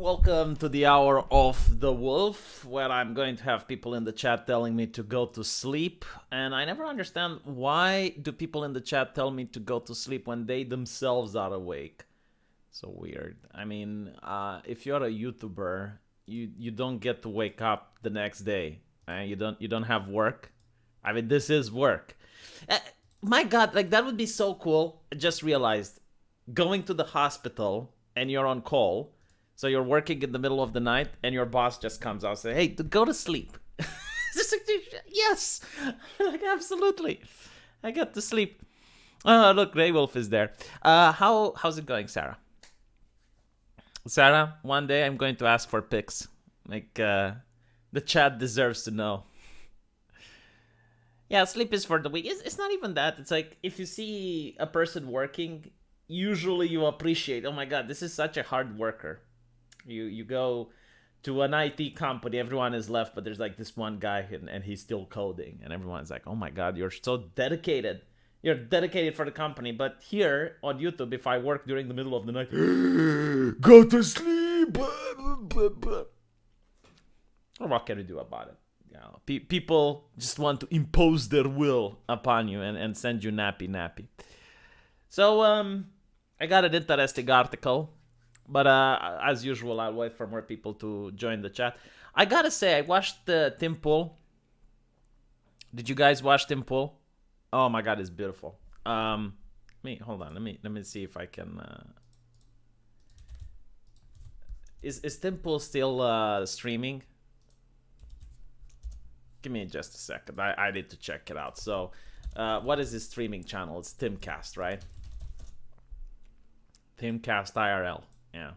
Welcome to the hour of the wolf, where I'm going to have people in the chat telling me to go to sleep. And I never understand, why do people in the chat tell me to go to sleep when they themselves are awake? So weird. I mean, if you're a YouTuber, you don't get to wake up the next day. You don't have work. I mean, this is work. My God, like that would be so cool. I just realized, going to the hospital and you're on call. So you're working in the middle of the night and your boss just comes out and says, hey, go to sleep. Yes, like, absolutely. I get to sleep. Oh, look, Grey Wolf is there. How's it going, Sarah? Sarah, one day I'm going to ask for pics. Like, the chat deserves to know. Yeah, sleep is for the weak. It's not even that. It's like, if you see a person working, usually you appreciate, oh my God, this is such a hard worker. You go to an IT company, everyone is left, but there's like this one guy and he's still coding, and everyone's like, oh my God, you're so dedicated. You're dedicated for the company. But here on YouTube, if I work during the middle of the night, go to sleep. Well, what can you do about it? You know, people just want to impose their will upon you and send you nappy. So I got an interesting article. But as usual, I'll wait for more people to join the chat. I gotta say, I watched Tim Pool. Did you guys watch Tim Pool? Oh my God, it's beautiful. Hold on. Let me see if I can. Is Tim Pool still streaming? Give me just a second. I need to check it out. So, what is his streaming channel? It's Timcast, right? Timcast IRL. Yeah.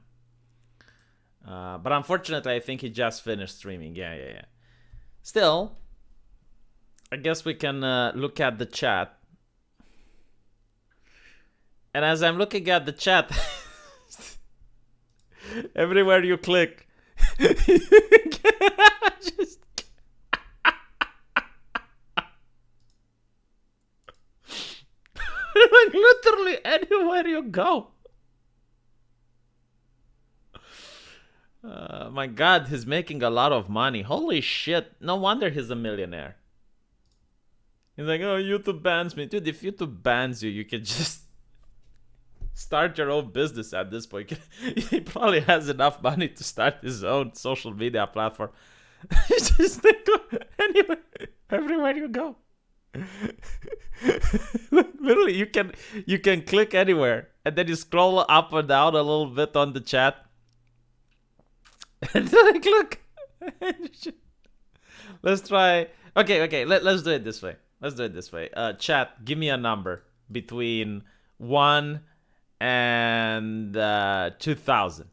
But unfortunately, I think he just finished streaming. Yeah. Still, I guess we can look at the chat. And as I'm looking at the chat, everywhere you click, just... like literally anywhere you go. My God, he's making a lot of money. Holy shit. No wonder he's a millionaire. He's like, oh, YouTube bans me. Dude, if YouTube bans you, you can just start your own business at this point. He probably has enough money to start his own social media platform. Just go anywhere, everywhere you go. Literally, you can click anywhere. And then you scroll up and down a little bit on the chat. And like, look, let's try. Okay. Let's do it this way. Chat, give me a number between 1 and 2,000.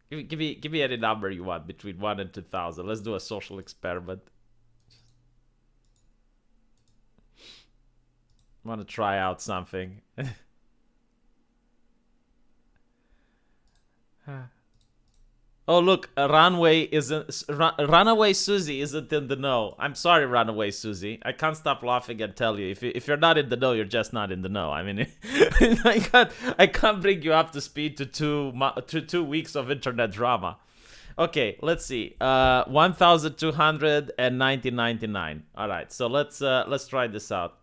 Give me any number you want between 1 and 2,000. Let's do a social experiment. I want to try out something. Oh, look, Runaway Susie isn't in the know. I'm sorry, Runaway Susie. I can't stop laughing and tell you. If you're not in the know, you're just not in the know. I mean, I can't bring you up to speed to 2 weeks of internet drama. Okay, let's see. 1,200 and 1999. All right, so let's try this out.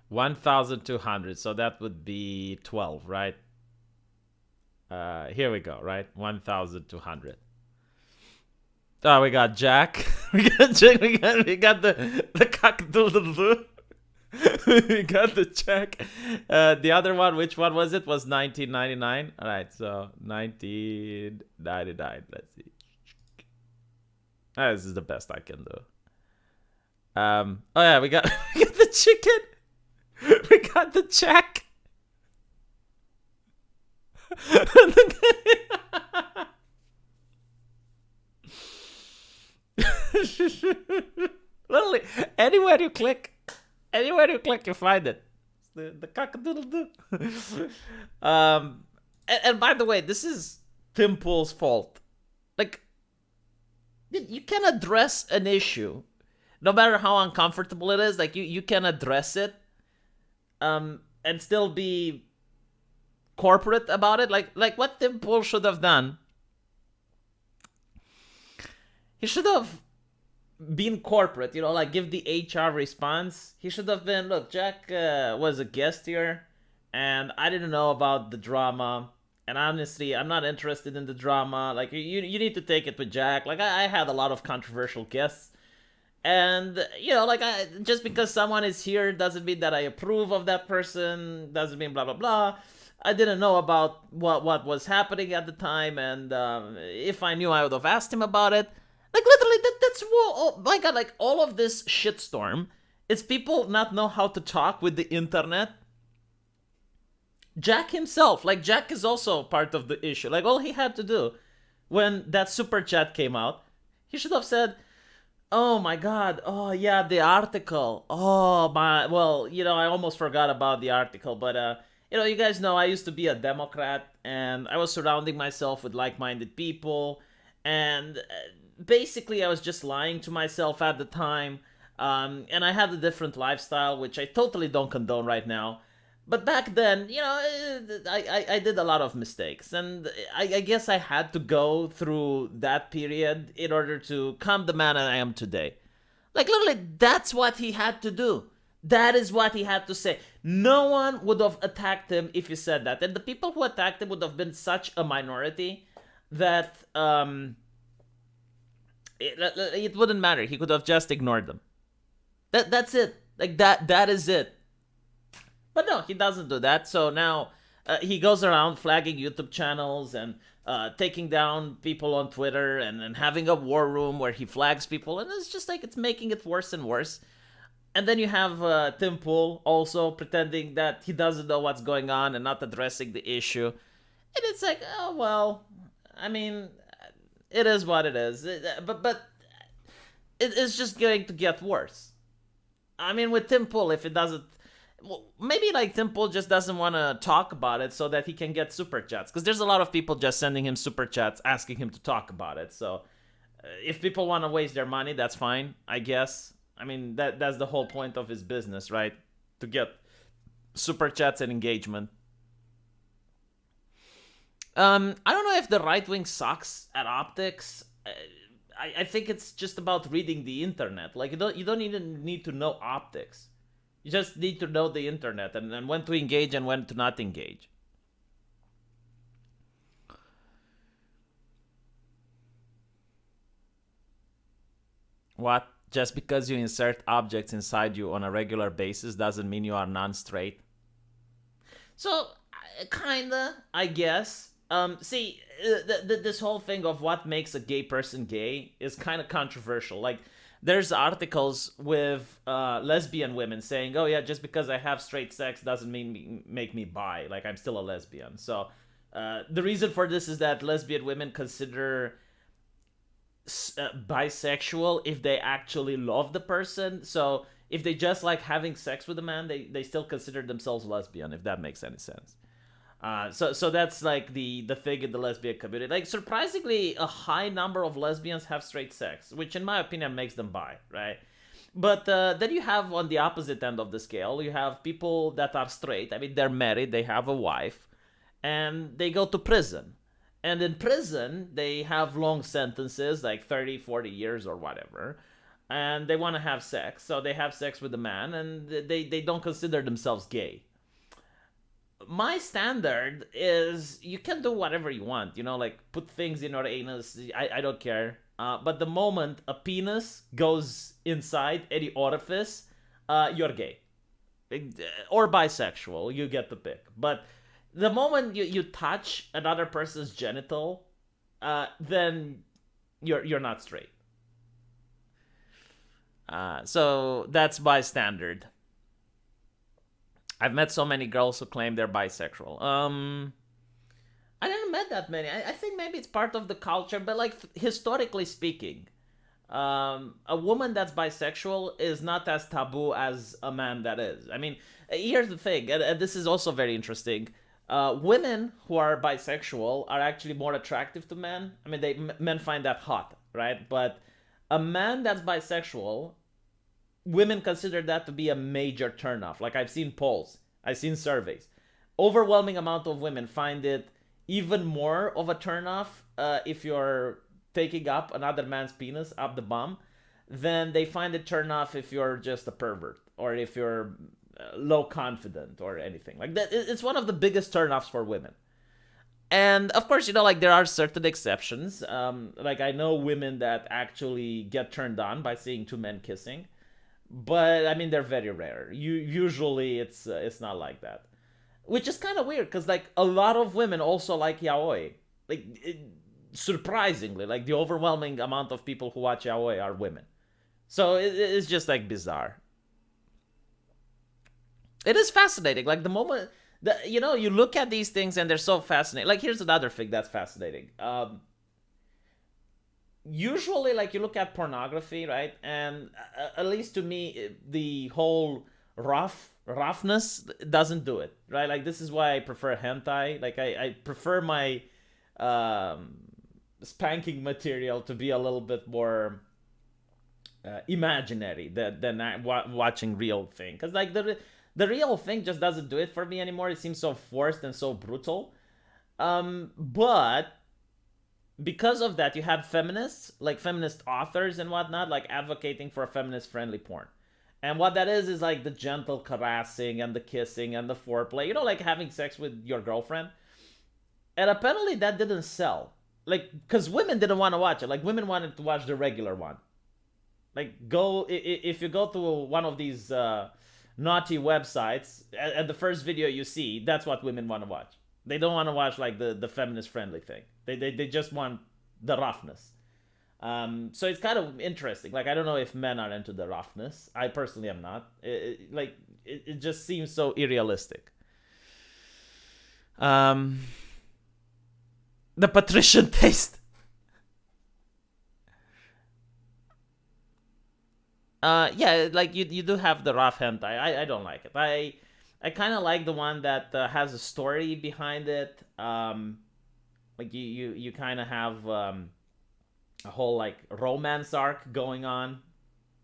1,200. So that would be 12, right? Here we go, right? 1,200. Oh, we got Jack. we got the cock-doodle-doo. We got the Jack. The other one, which one was it? Was 1999. All right, so 1999. Let's see. This is the best I can do. Oh yeah, we got the chicken. We got the Jack. Literally, anywhere you click, you find it. The cock-a-doodle-doo. And by the way, this is Tim Pool's fault. Like, you can address an issue, no matter how uncomfortable it is. Like, you can address it, and still be corporate about it. Like what Tim Pool should have done, he should have been corporate, like give the HR response. He should have been, look, Jack was a guest here, and I didn't know about the drama. And honestly, I'm not interested in the drama. Like, you need to take it with Jack. Like, I had a lot of controversial guests. And, like, just because someone is here doesn't mean that I approve of that person, doesn't mean blah, blah, blah. I didn't know about what was happening at the time, and if I knew, I would have asked him about it. Like, literally, that's, oh my god, like, all of this shitstorm, it's people not know how to talk with the internet. Jack himself, like, Jack is also part of the issue. Like, all he had to do when that super chat came out, he should have said, oh my god, oh yeah, the article. Oh my, well, I almost forgot about the article, but you guys know I used to be a Democrat, and I was surrounding myself with like-minded people, and basically I was just lying to myself at the time, and I had a different lifestyle, which I totally don't condone right now. But back then, I did a lot of mistakes, and I guess I had to go through that period in order to become the man I am today. Like, literally, that's what he had to do. That is what he had to say. No one would have attacked him if he said that. And the people who attacked him would have been such a minority that it wouldn't matter. He could have just ignored them. That's it. Like, that is it. But no, he doesn't do that. So now he goes around flagging YouTube channels and taking down people on Twitter and having a war room where he flags people. And it's just like, it's making it worse and worse. And then you have Tim Pool also pretending that he doesn't know what's going on and not addressing the issue. And it's like, oh, well, I mean, it is what it is. But it's just going to get worse. I mean, with Tim Pool, if it doesn't, well, maybe like Tim Pool just doesn't want to talk about it so that he can get super chats. Because there's a lot of people just sending him super chats asking him to talk about it. So if people want to waste their money, that's fine, I guess. I mean, that's the whole point of his business, right? To get super chats and engagement. I don't know if the right wing sucks at optics. I think it's just about reading the internet. Like, you don't even need to know optics. You just need to know the internet and when to engage and when to not engage. What? Just because you insert objects inside you on a regular basis doesn't mean you are non-straight? So, kinda, I guess. See, this whole thing of what makes a gay person gay is kind of controversial. Like, there's articles with lesbian women saying, oh yeah, just because I have straight sex doesn't make me bi. Like, I'm still a lesbian. So the reason for this is that lesbian women consider bisexual if they actually love the person. So if they just like having sex with a man, they still consider themselves lesbian, if that makes any sense. So that's like the thing in the lesbian community. Like, surprisingly, a high number of lesbians have straight sex, which in my opinion makes them bi, right? But then you have on the opposite end of the scale, you have people that are straight. I mean, they're married, they have a wife, and they go to prison. And in prison, they have long sentences, like 30, 40 years or whatever. And they want to have sex. So they have sex with a man, and they don't consider themselves gay. My standard is you can do whatever you want, like put things in your anus. I don't care. But the moment a penis goes inside any orifice, you're gay. Or bisexual, you get to pick. But the moment you touch another person's genital, then you're not straight. So that's my standard. I've met so many girls who claim they're bisexual. I didn't met that many. I think maybe it's part of the culture, but like historically speaking, a woman that's bisexual is not as taboo as a man that is. I mean, here's the thing, and this is also very interesting. Women who are bisexual are actually more attractive to men. I mean, men find that hot, right? But a man that's bisexual, women consider that to be a major turnoff. Like, I've seen polls, I've seen surveys. overwhelming amount of women find it even more of a turnoff if you're taking up another man's penis up the bum, than they find it turnoff if you're just a pervert or if you're low confident or anything like that. It's one of the biggest turnoffs for women. And of course, like there are certain exceptions. Like I know women that actually get turned on by seeing two men kissing, but I mean they're very rare. Usually it's not like that, which is kind of weird because like a lot of women also like yaoi. Like surprisingly, like the overwhelming amount of people who watch yaoi are women. So it's just like bizarre. It is fascinating. Like the moment that you look at these things and they're so fascinating. Like here's another thing that's fascinating. Usually, like you look at pornography, right? And at least to me, the whole roughness doesn't do it, right? Like this is why I prefer hentai. Like I prefer my spanking material to be a little bit more imaginary than watching real thing, because like the real thing just doesn't do it for me anymore. It seems so forced and so brutal. But because of that, you have feminists, like feminist authors and whatnot, like advocating for a feminist friendly porn. And what that is like the gentle caressing and the kissing and the foreplay, like having sex with your girlfriend. And apparently that didn't sell. Like, because women didn't want to watch it. Like, women wanted to watch the regular one. Like, if you go to one of these naughty websites, at the first video you see, that's what women want to watch. They don't want to watch, like, the feminist-friendly thing. They just want the roughness. So it's kind of interesting. Like, I don't know if men are into the roughness. I personally am not. It just seems so irrealistic. The patrician taste. Yeah, like you do have the rough hentai. I don't like it. I kind of like the one that has a story behind it. Like you kind of have a whole like romance arc going on.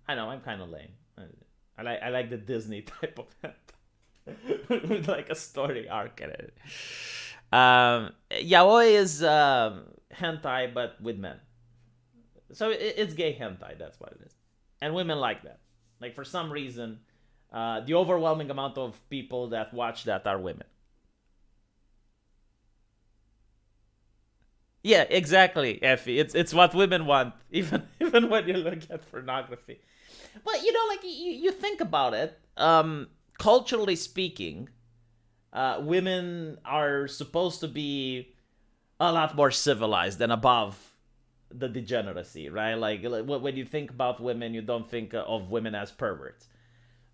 I know I'm kind of lame. I like the Disney type of hentai with like a story arc in it. Yaoi is hentai but with men, so it's gay hentai. That's what it is, and women like that. Like for some reason, the overwhelming amount of people that watch that are women. Yeah, exactly, Effie. It's what women want, even when you look at pornography. But like you think about it, culturally speaking, women are supposed to be a lot more civilized and above the degeneracy, right? Like when you think about women, you don't think of women as perverts.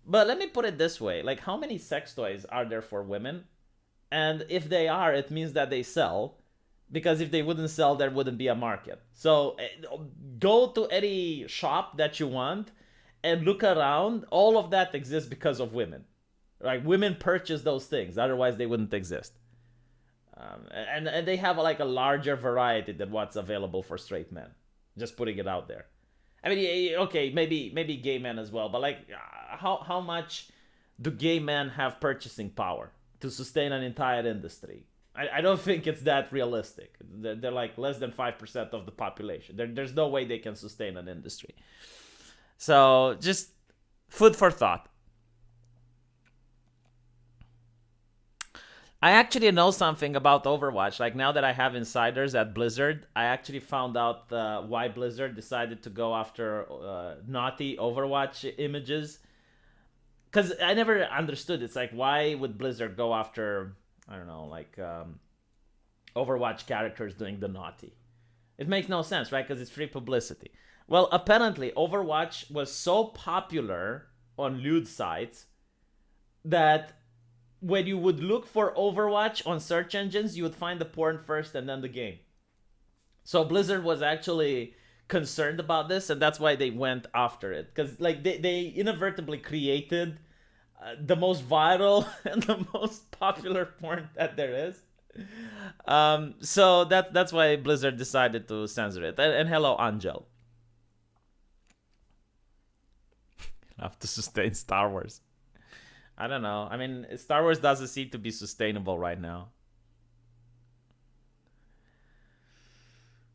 But let me put it this way: like, how many sex toys are there for women? And if they are, it means that they sell. Because if they wouldn't sell, there wouldn't be a market. So go to any shop that you want and look around. All of that exists because of women. Like women purchase those things, otherwise they wouldn't exist. And they have like a larger variety than what's available for straight men. Just putting it out there. I mean, okay, maybe gay men as well, but like, how much do gay men have purchasing power to sustain an entire industry? I don't think it's that realistic. They're like less than 5% of the population. There's no way they can sustain an industry. So just food for thought. I actually know something about Overwatch. Like now that I have insiders at Blizzard, I actually found out why Blizzard decided to go after naughty Overwatch images. Because I never understood. It's like, why would Blizzard go after, I don't know, like Overwatch characters doing the naughty? It makes no sense, right? Because it's free publicity. Well, apparently Overwatch was so popular on lewd sites that when you would look for Overwatch on search engines, you would find the porn first and then the game. So Blizzard was actually concerned about this, and that's why they went after it. Because like they inadvertently created the most viral and the most popular porn that there is. So that's why Blizzard decided to censor it. And hello, Angel. Have to sustain Star Wars. I don't know. I mean, Star Wars doesn't seem to be sustainable right now.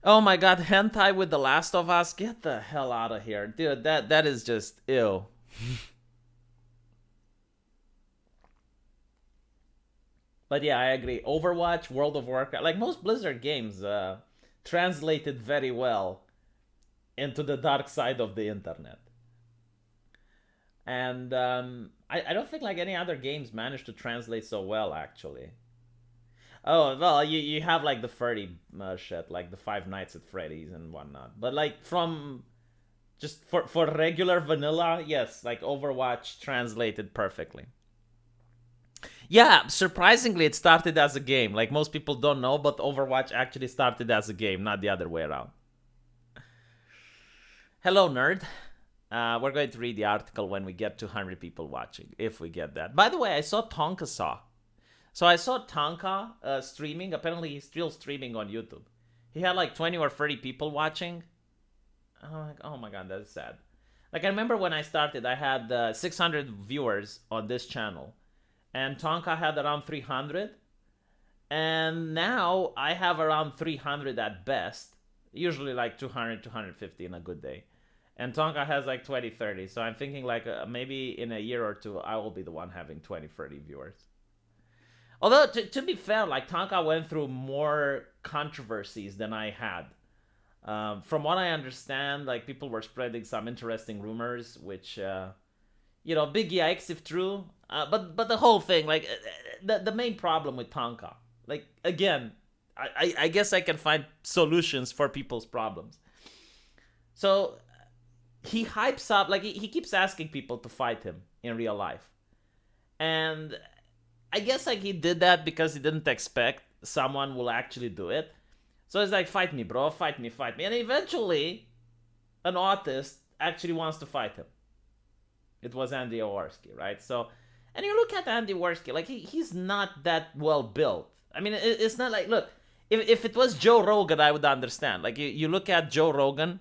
Oh my god, hentai with The Last of Us? Get the hell out of here. Dude, that is just ew. But yeah, I agree. Overwatch, World of Warcraft, like most Blizzard games, translated very well into the dark side of the internet. And I don't think like any other games managed to translate so well, actually. Oh well, you have like the Freddy shit, like the Five Nights at Freddy's and whatnot. But like from just for regular vanilla, yes, like Overwatch translated perfectly. Yeah, surprisingly, it started as a game. Like most people don't know, but Overwatch actually started as a game, not the other way around. Hello, nerd. We're going to read the article when we get to 100 people watching, if we get that. By the way, I saw Tonka saw. So I saw Tonka streaming. Apparently, he's still streaming on YouTube. He had like 20 or 30 people watching. Oh my god, that's sad. Like I remember when I started, I had 600 viewers on this channel, and Tonka had around 300. And now I have around 300 at best. Usually like 200, 250 in a good day. And Tonka has like 20, 30. So I'm thinking like maybe in a year or two, I will be the one having 20, 30 viewers. Although, to be fair, like Tonka went through more controversies than I had. From what I understand, like people were spreading some interesting rumors, which, big yikes if true. But the whole thing, like, the main problem with Tonka, like, again, I guess I can find solutions for people's problems. So he hypes up, like, he keeps asking people to fight him in real life. And I guess, like, he did that because he didn't expect someone will actually do it. So it's like, fight me, bro, fight me, fight me. And eventually, an artist actually wants to fight him. It was Andy Owarski, right? So, and you look at Andy Owarski, like, he's not that well built. I mean, it's not like, look, if it was Joe Rogan, I would understand. Like, you look at Joe Rogan,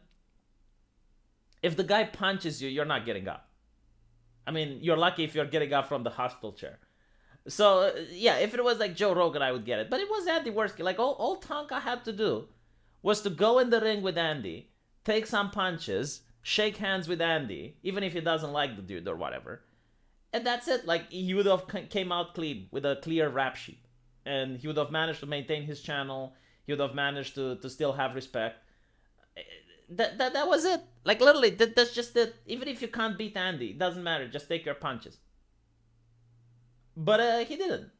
if the guy punches you, you're not getting up. I mean, you're lucky if you're getting up from the hospital chair. So, yeah, if it was like Joe Rogan, I would get it. But it was Andy Worski. Like, all Tonka had to do was to go in the ring with Andy, take some punches, shake hands with Andy, even if he doesn't like the dude or whatever. And that's it. Like, he would have came out clean with a clear rap sheet. And he would have managed to maintain his channel. He would have managed to still have respect. That was it. Like, literally, that's just it. Even if you can't beat Andy, it doesn't matter. Just take your punches. But he didn't.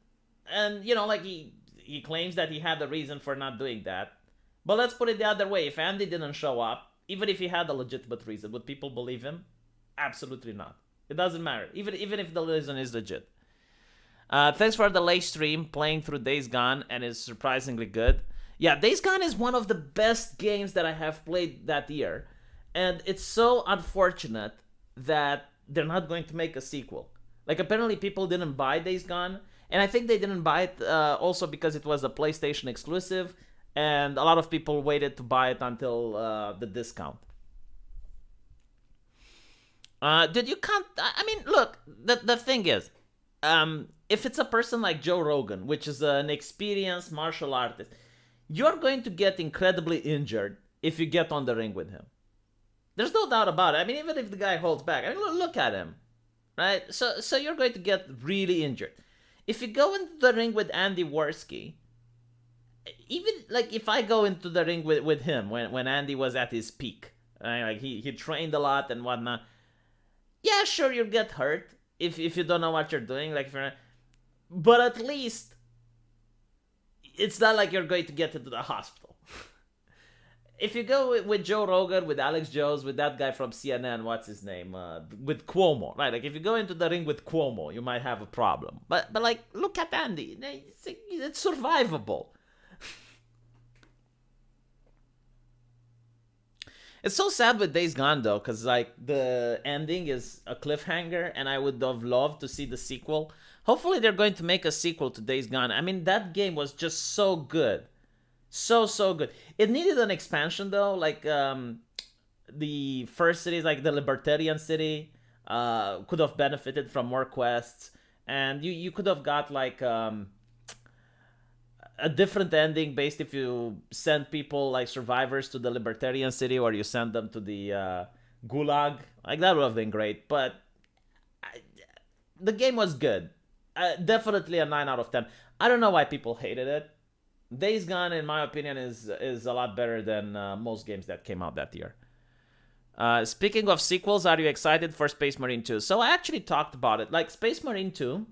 And, like, he claims that he had a reason for not doing that. But let's put it the other way. If Andy didn't show up, even if he had a legitimate reason, would people believe him? Absolutely not. It doesn't matter. Even if the reason is legit. Thanks for the late stream playing through Days Gone, and it's surprisingly good. Yeah, Days Gone is one of the best games that I have played that year. And it's so unfortunate that they're not going to make a sequel. Like, apparently people didn't buy Days Gone, and I think they didn't buy it also because it was a PlayStation exclusive, and a lot of people waited to buy it until the discount. Did you can't? I mean, look, the thing is, if it's a person like Joe Rogan, which is an experienced martial artist, you're going to get incredibly injured if you get on the ring with him. There's no doubt about it. I mean, even if the guy holds back, I mean, look at him. Right? So you're going to get really injured. If you go into the ring with Andy Worski, even like if I go into the ring with him when Andy was at his peak, right? Like he trained a lot and whatnot. Yeah, sure, you'll get hurt if you don't know what you're doing. Like, but at least it's not like you're going to get into the hospital. If you go with Joe Rogan, with Alex Jones, with that guy from CNN, what's his name, with Cuomo, right? Like, if you go into the ring with Cuomo, you might have a problem. But like, look at Andy. It's survivable. It's so sad with Days Gone, though, because, like, the ending is a cliffhanger, and I would have loved to see the sequel. Hopefully, they're going to make a sequel to Days Gone. I mean, that game was just so good. So good. It needed an expansion though, like the first city, like the Libertarian city, could have benefited from more quests. and you could have got like a different ending based if you send people like survivors to the libertarian city or you send them to the gulag. Like that would have been great, but I, the game was good. Definitely a 9 out of 10. I don't know why people hated it. Days Gone, in my opinion, is a lot better than most games that came out that year. Speaking of sequels, are you excited for Space Marine 2? So I actually talked about it. Like, Space Marine 2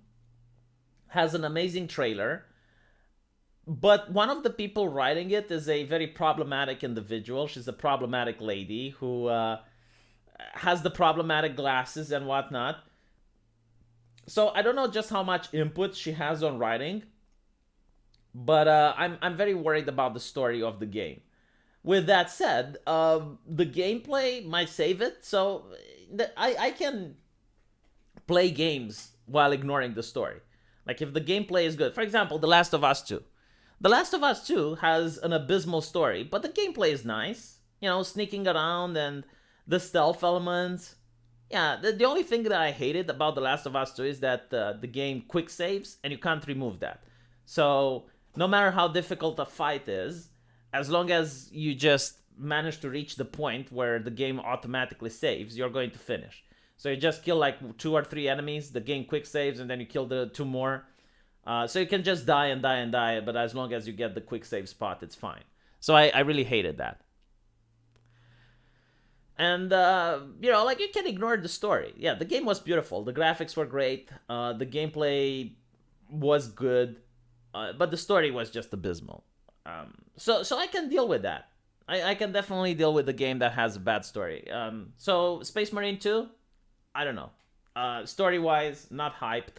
has an amazing trailer, but one of the people writing it is a very problematic individual. She's a problematic lady who has the problematic glasses and whatnot. So I don't know just how much input she has on writing, but I'm very worried about the story of the game. With that said, the gameplay might save it, so I can play games while ignoring the story. Like if the gameplay is good, for example, The Last of Us 2. The Last of Us 2 has an abysmal story, but the gameplay is nice. You know, sneaking around and the stealth elements. Yeah, the only thing that I hated about The Last of Us 2 is that the game quick saves and you can't remove that. So no matter how difficult a fight is, as long as you just manage to reach the point where the game automatically saves, you're going to finish. So you just kill like 2 or 3 enemies, the game quick saves, and then you kill the 2 more. So you can just die and die and die, but as long as you get the quick save spot, it's fine. So I really hated that. And, like you can ignore the story. Yeah, the game was beautiful. The graphics were great. The gameplay was good. But the story was just abysmal. So I can deal with that. I can definitely deal with the game that has a bad story. So Space Marine 2, I don't know. Story-wise, not hyped.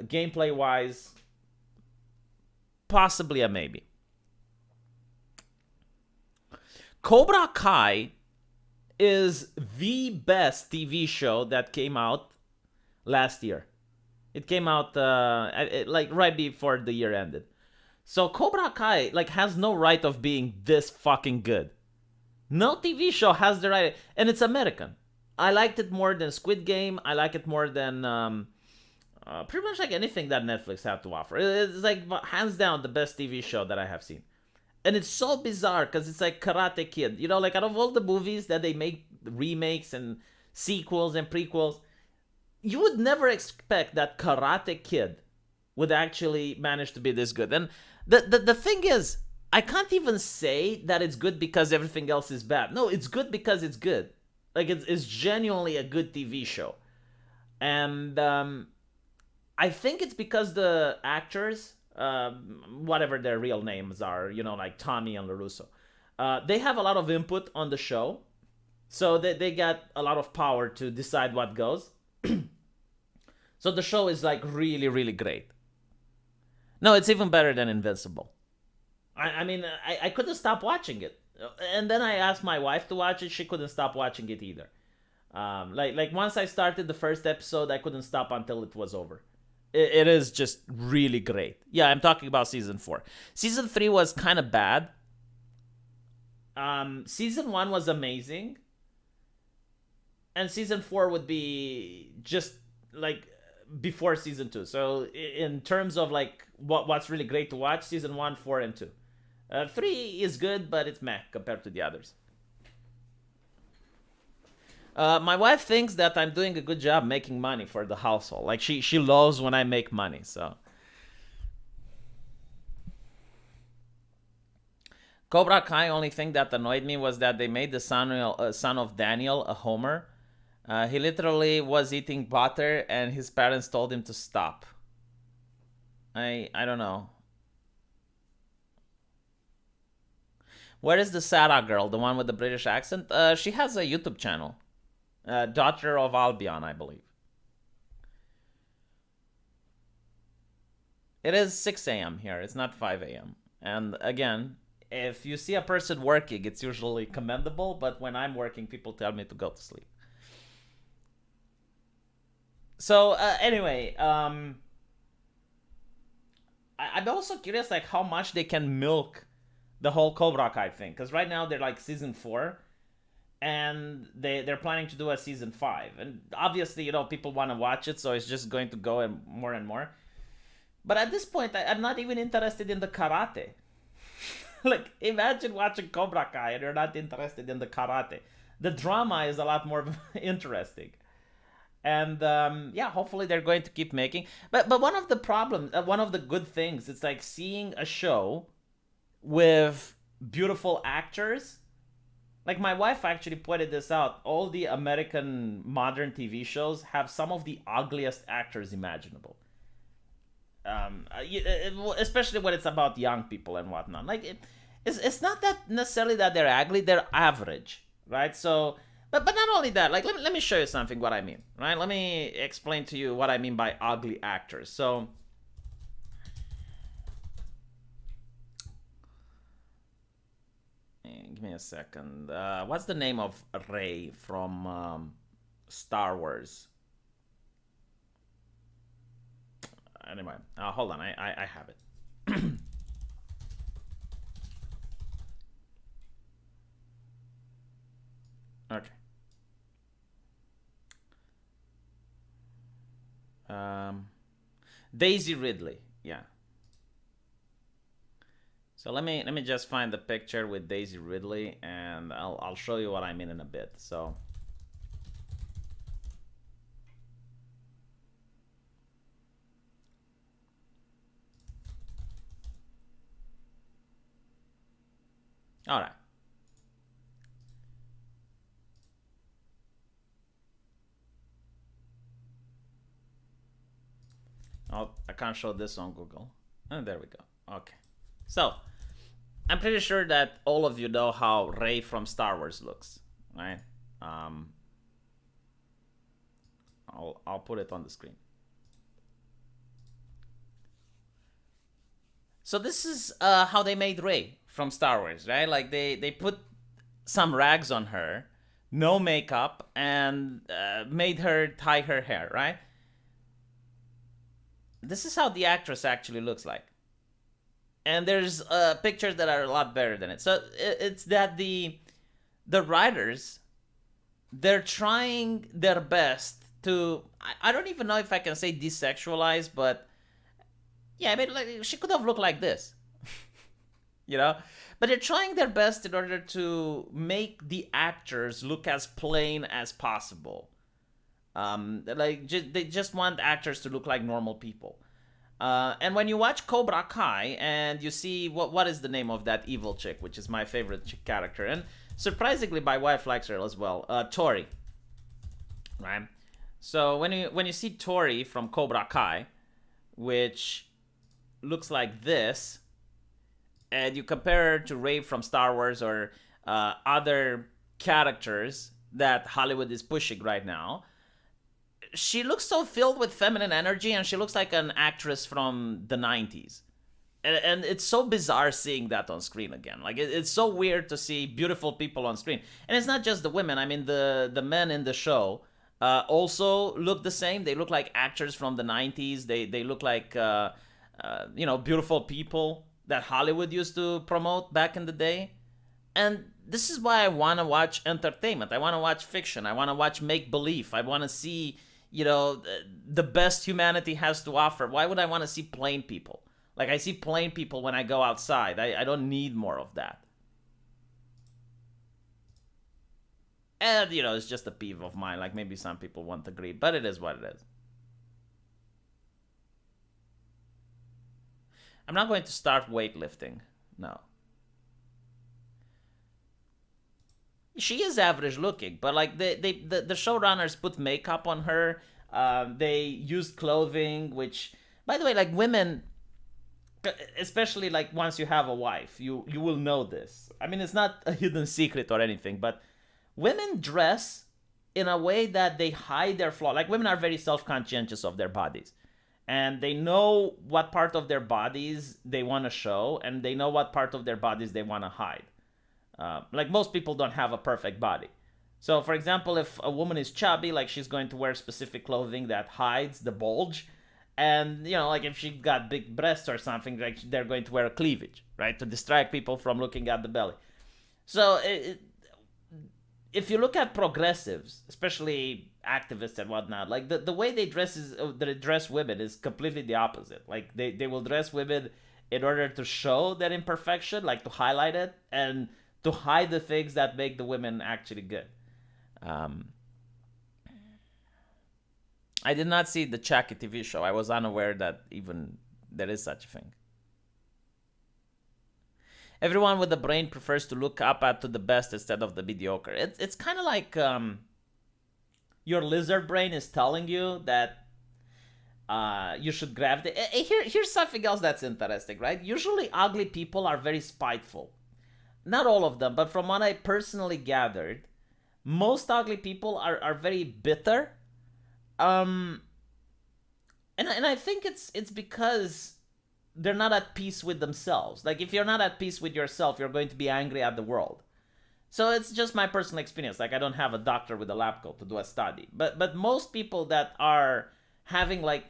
Gameplay-wise, possibly a maybe. Cobra Kai is the best TV show that came out last year. It came out like right before the year ended. So Cobra Kai like has no right of being this fucking good. No TV show has the right, and it's American. I liked it more than Squid Game. I like it more than pretty much like anything that Netflix had to offer. It's like hands down the best TV show that I have seen. And it's so bizarre because it's like Karate Kid. You know, like out of all the movies that they make remakes and sequels and prequels, you would never expect that Karate Kid would actually manage to be this good. And the thing is, I can't even say that it's good because everything else is bad. No, it's good because it's good. Like, it's genuinely a good TV show. And I think it's because the actors, whatever their real names are, like Tommy and LaRusso, they have a lot of input on the show. So they got a lot of power to decide what goes. So the show is like really, really great. No, it's even better than Invincible. I mean, I couldn't stop watching it. And then I asked my wife to watch it. She couldn't stop watching it either. Like once I started the first episode, I couldn't stop until it was over. It is just really great. Yeah, I'm talking about season 4. Season 3 was kind of bad. Season 1 was amazing. And season 4 would be just like before season 2. So in terms of like what's really great to watch, season 1, 4, and 2. 3 is good, but it's meh compared to the others. My wife thinks that I'm doing a good job making money for the household. Like she loves when I make money. So Cobra Kai, only thing that annoyed me was that they made the son of Daniel a homer. He literally was eating butter and his parents told him to stop. I don't know. Where is the Sarah girl, the one with the British accent? She has a YouTube channel. Daughter of Albion, I believe. It is 6 a.m. here. It's not 5 a.m. And again, if you see a person working, it's usually commendable. But when I'm working, people tell me to go to sleep. So anyway, I'm also curious like how much they can milk the whole Cobra Kai thing. Because right now they're like season 4. and they're planning to do a season 5, and obviously, people want to watch it, so it's just going to go and more. But at this point, I'm not even interested in the karate. Like, imagine watching Cobra Kai and you're not interested in the karate. The drama is a lot more interesting. And yeah, hopefully they're going to keep making. But one of the problems, one of the good things, it's like seeing a show with beautiful actors. Like, my wife actually pointed this out. All the American modern TV shows have some of the ugliest actors imaginable. Especially when it's about young people and whatnot. Like, it's not that necessarily that they're ugly; they're average, right? So, but not only that. Like, let me show you something what I mean, right? Let me explain to you what I mean by ugly actors. So, give me a second. What's the name of Rey from Star Wars? Anyway, hold on. I have it. Okay. Daisy Ridley. Yeah. So let me just find the picture with Daisy Ridley, and I'll show you what I mean in a bit. So. All right. Oh, I can't show this on Google. Oh, there we go. Okay. So, I'm pretty sure that all of you know how Rey from Star Wars looks, right? I'll put it on the screen. So this is how they made Rey from Star Wars, right? Like, they put some rags on her, no makeup, and made her tie her hair, right? This is how the actress actually looks like. And there's pictures that are a lot better than it. So it's that the writers, they're trying their best to, I don't even know if I can say desexualize, but yeah, I mean, like, she could have looked like this. you know? But they're trying their best in order to make the actors look as plain as possible. They just want actors to look like normal people. And when you watch Cobra Kai and you see what is the name of that evil chick, which is my favorite character, and surprisingly my wife likes her as well, Tori, right? So when you see Tori from Cobra Kai, which looks like this, and you compare her to Rey from Star Wars or other characters that Hollywood is pushing right now, she looks so filled with feminine energy, and she looks like an actress from the 90s. And it's so bizarre seeing that on screen again. Like, it's so weird to see beautiful people on screen. And it's not just the women. I mean, the men in the show also look the same. They look like actors from the 90s. They look like, beautiful people that Hollywood used to promote back in the day. And this is why I want to watch entertainment. I want to watch fiction. I want to watch make-believe. I want to see, the best humanity has to offer. Why would I want to see plain people? Like, I see plain people when I go outside. I don't need more of that. And, it's just a peeve of mine. Like, maybe some people won't agree, but it is what it is. I'm not going to start weightlifting. No. She is average looking, but like the showrunners put makeup on her. They used clothing, which, by the way, like, women, especially like once you have a wife, you will know this. I mean, it's not a hidden secret or anything, but women dress in a way that they hide their flaw. Like, women are very self-conscientious of their bodies, and they know what part of their bodies they want to show, and they know what part of their bodies they want to hide. Like, most people don't have a perfect body. So, for example, if a woman is chubby, like, she's going to wear specific clothing that hides the bulge. And, like, if she got big breasts or something, like, they're going to wear a cleavage, right? To distract people from looking at the belly. So, if you look at progressives, especially activists and whatnot, like the way they dress women is completely the opposite. Like they will dress women in order to show that imperfection, like to highlight it and to hide the things that make the women actually good. Um, I did not see the Chucky TV show. I was unaware that even there is such a thing. Everyone with a brain prefers to look up at to the best instead of the mediocre. It's kind of like your lizard brain is telling you that you should gravitate. Here's something else that's interesting, right? Usually, ugly people are very spiteful. Not all of them, but from what I personally gathered, most ugly people are very bitter. Um, and I think it's because they're not at peace with themselves. Like if you're not at peace with yourself, you're going to be angry at the world. So it's just my personal experience. Like I don't have a doctor with a lab coat to do a study, but most people that are having like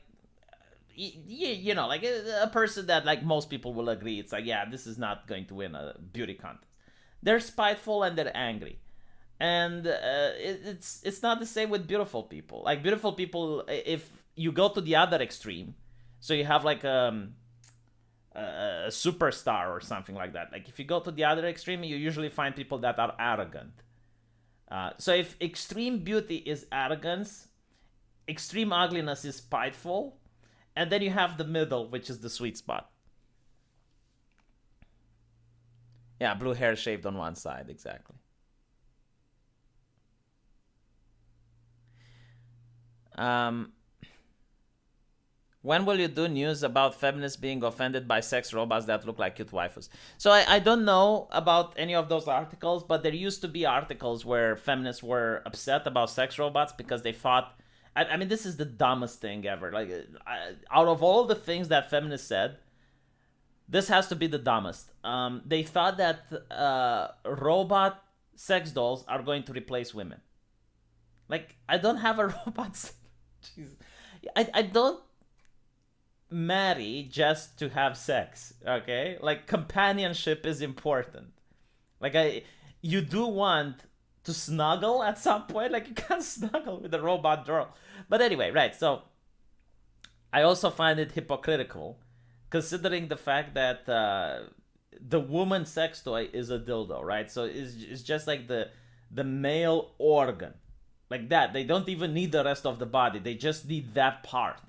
you know like a person that like most people will agree it's like yeah this is not going to win a beauty contest. They're spiteful and they're angry, and it's not the same with beautiful people. Like beautiful people, if you go to the other extreme, so you have like a superstar or something like that. Like if you go to the other extreme, you usually find people that are arrogant. So if extreme beauty is arrogance, extreme ugliness is spiteful, and then you have the middle, which is the sweet spot. Yeah, blue hair shaved on one side, exactly. Um, when will you do news about feminists being offended by sex robots that look like cute waifus? So I don't know about any of those articles, but there used to be articles where feminists were upset about sex robots because they thought, I mean, this is the dumbest thing ever. Like, out of all the things that feminists said, this has to be the dumbest. They thought that robot sex dolls are going to replace women. Like, I don't have a robot. Jeez. I don't marry just to have sex, okay? Like, companionship is important. Like, you do want to snuggle at some point. Like, you can't snuggle with a robot girl. But anyway, right, so I also find it hypocritical considering the fact that the woman sex toy is a dildo, right? So it's just like the male organ, like that. They don't even need the rest of the body. They just need that part,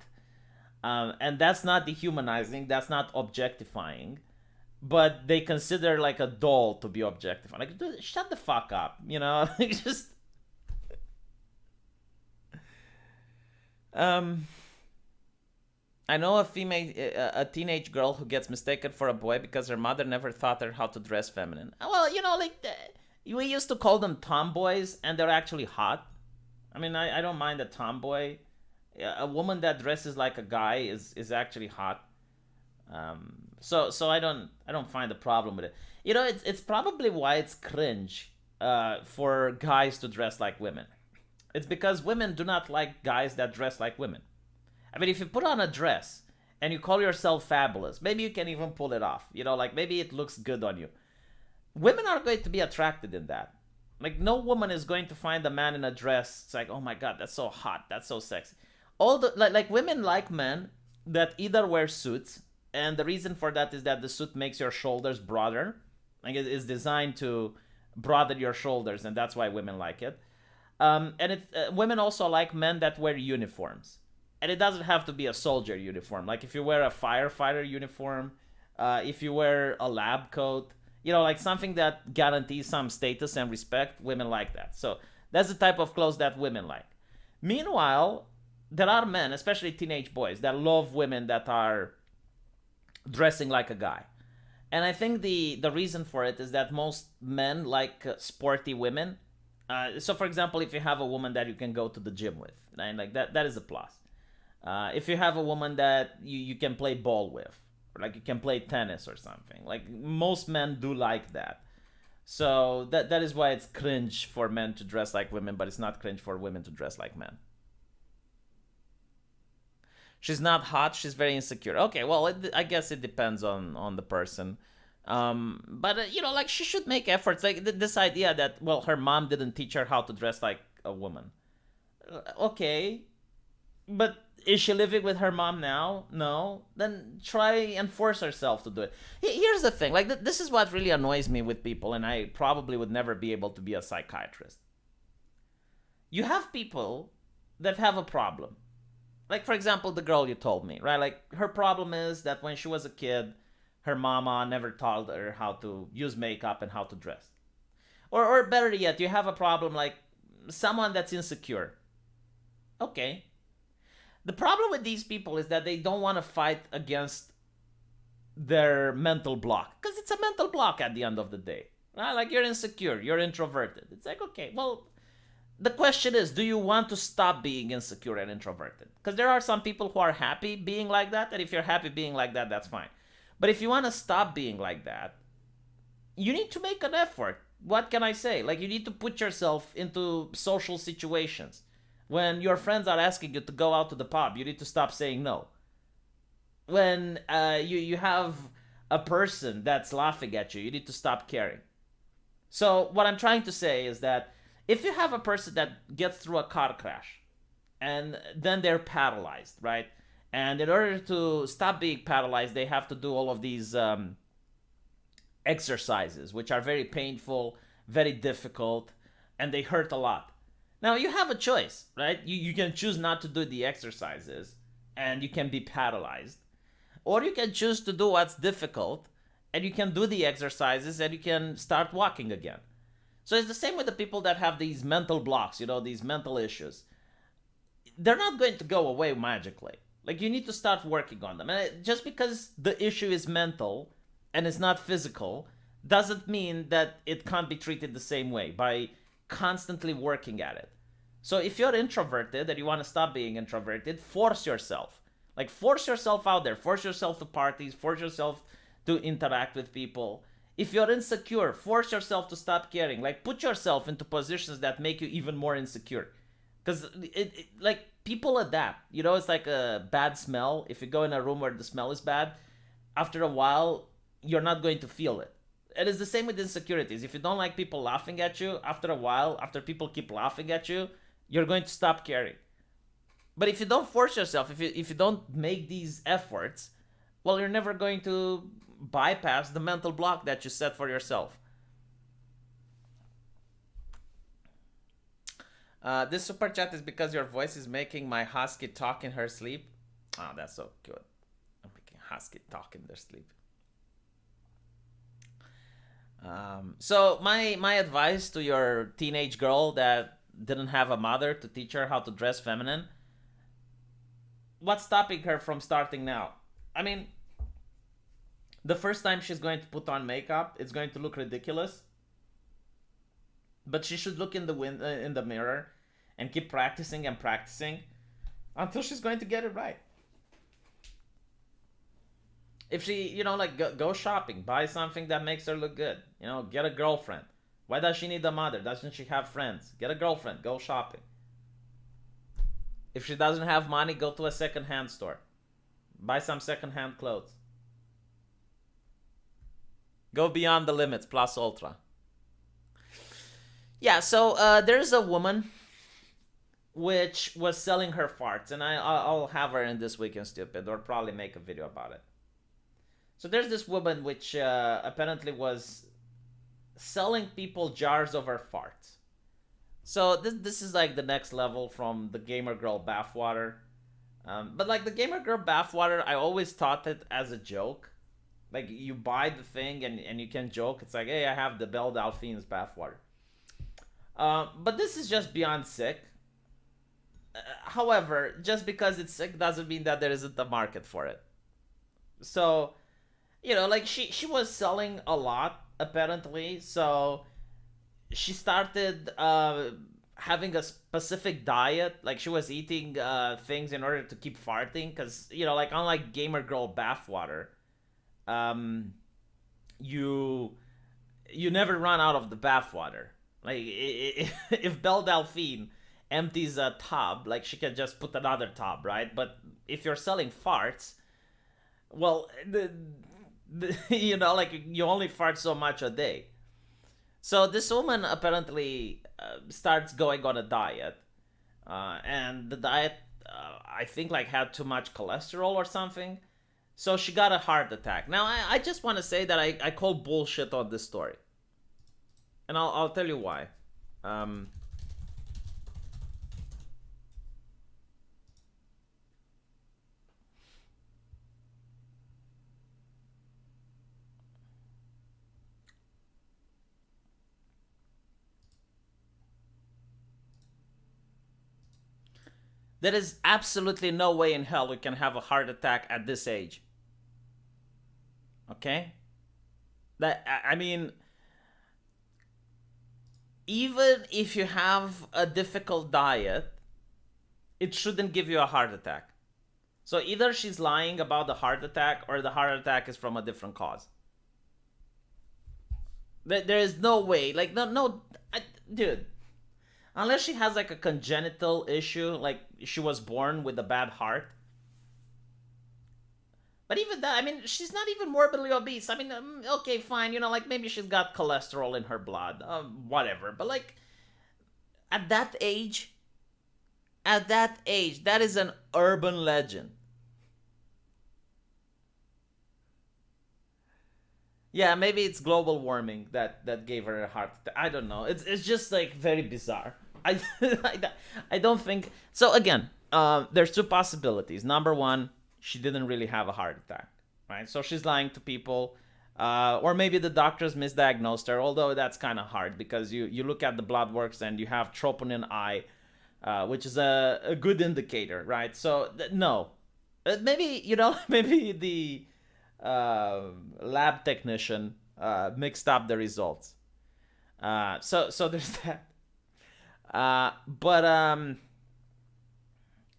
and that's not dehumanizing. That's not objectifying. But they consider like a doll to be objectifying. Like, dude, shut the fuck up, you know? Just um. I know a teenage girl who gets mistaken for a boy because her mother never taught her how to dress feminine. Well, you know, like we used to call them tomboys, and they're actually hot. I mean, I don't mind a tomboy. A woman that dresses like a guy is actually hot. So I don't find a problem with it. You know, it's probably why it's cringe for guys to dress like women. It's because women do not like guys that dress like women. I mean, if you put on a dress and you call yourself fabulous, maybe you can even pull it off. You know, like maybe it looks good on you. Women are going to be attracted in that. Like no woman is going to find a man in a dress. It's like, oh my god, that's so hot, that's so sexy. All the like women like men that either wear suits, and the reason for that is that the suit makes your shoulders broader. Like it is designed to broaden your shoulders, and that's why women like it. And women also like men that wear uniforms, and it doesn't have to be a soldier uniform. Like if you wear a firefighter uniform, if you wear a lab coat, you know, like something that guarantees some status and respect, women like that. So that's the type of clothes that women like. Meanwhile, there are men, especially teenage boys, that love women that are dressing like a guy. And I think the reason for it is that most men like sporty women. So, for example, if you have a woman that you can go to the gym with, right? Like that is a plus. If you have a woman that you can play ball with, or like you can play tennis or something, like most men do like that. So that is why it's cringe for men to dress like women, but it's not cringe for women to dress like men. She's not hot. She's very insecure. Okay, well, I guess it depends on the person. But like she should make efforts. Like this idea that her mom didn't teach her how to dress like a woman. Okay, but is she living with her mom now? No. Then try and force herself to do it. Here's the thing. Like this is what really annoys me with people, and I probably would never be able to be a psychiatrist. You have people that have a problem. Like for example, the girl you told me, right? Like her problem is that when she was a kid, her mama never taught her how to use makeup and how to dress. Or better yet, you have a problem like someone that's insecure. Okay. The problem with these people is that they don't want to fight against their mental block, because it's a mental block at the end of the day. Right? Like you're insecure, you're introverted. It's like, okay, well, the question is, do you want to stop being insecure and introverted? Because there are some people who are happy being like that, and if you're happy being like that, that's fine. But if you want to stop being like that, you need to make an effort. What can I say? Like, you need to put yourself into social situations. When your friends are asking you to go out to the pub, you need to stop saying no. When you have a person that's laughing at you, you need to stop caring. So what I'm trying to say is that if you have a person that gets through a car crash and then they're paralyzed, right? And in order to stop being paralyzed, they have to do all of these exercises, which are very painful, very difficult, and they hurt a lot. Now, you have a choice, right? You can choose not to do the exercises and you can be paralyzed. Or you can choose to do what's difficult and you can do the exercises and you can start walking again. So it's the same with the people that have these mental blocks, these mental issues. They're not going to go away magically. Like, you need to start working on them. And just because the issue is mental and it's not physical doesn't mean that it can't be treated the same way by constantly working at it. So if you're introverted and you want to stop being introverted, force yourself. Like, force yourself out there. Force yourself to parties. Force yourself to interact with people. If you're insecure, force yourself to stop caring. Like, put yourself into positions that make you even more insecure. Because, like, people adapt. It's like a bad smell. If you go in a room where the smell is bad, after a while, you're not going to feel it. It is the same with insecurities. If you don't like people laughing at you, after a while, after people keep laughing at you, you're going to stop caring. But if you don't force yourself, if you don't make these efforts, well, you're never going to bypass the mental block that you set for yourself. This super chat is because your voice is making my husky talk in her sleep. Oh, that's so good. I'm making husky talk in their sleep. So my advice to your teenage girl that didn't have a mother to teach her how to dress feminine, what's stopping her from starting now? I mean, the first time she's going to put on makeup, it's going to look ridiculous. But she should look in the mirror and keep practicing and practicing until she's going to get it right. If she, go shopping, buy something that makes her look good. Get a girlfriend. Why does she need a mother? Doesn't she have friends? Get a girlfriend. Go shopping. If she doesn't have money, go to a second-hand store. Buy some second-hand clothes. Go beyond the limits, plus ultra. Yeah, so there's a woman which was selling her farts, and I'll have her in This Week in Stupid, or probably make a video about it. So there's this woman which apparently was selling people jars of her farts. So this is like the next level from the gamer girl bathwater. But like the gamer girl bathwater, I always thought it as a joke. Like, you buy the thing and you can joke. It's like, hey, I have the Belle Delphine's bathwater. But this is just beyond sick. However, just because it's sick doesn't mean that there isn't a market for it. So, like she was selling a lot, apparently. So she started having a specific diet. Like, she was eating things in order to keep farting. Because, like, unlike gamer girl bathwater, you never run out of the bathwater. Like, if Belle Delphine empties a tub, like, she can just put another tub, right? But if you're selling farts, well, You know, like you only fart so much a day. So this woman apparently starts going on a diet, and the diet, I think, like had too much cholesterol or something. So she got a heart attack. Now I just want to say that I call bullshit on this story, and I'll tell you why. Um, there is absolutely no way in hell we can have a heart attack at this age. Okay, that I mean, even if you have a difficult diet, it shouldn't give you a heart attack. So either she's lying about the heart attack or the heart attack is from a different cause. There is no way. Like, no, dude. Unless she has like a congenital issue, like she was born with a bad heart. But even that, I mean, she's not even morbidly obese. I mean, okay, fine, you know, like maybe she's got cholesterol in her blood, whatever. But like at that age, that is an urban legend. Yeah, maybe it's global warming that gave her a heart attack. I don't know. It's just like very bizarre. I I don't think so. Again, there's two possibilities. Number one, she didn't really have a heart attack, right? So she's lying to people, or maybe the doctors misdiagnosed her. Although that's kind of hard because you look at the blood works and you have troponin I, which is a good indicator, right? So no, maybe you know maybe the lab technician mixed up the results. So there's that. But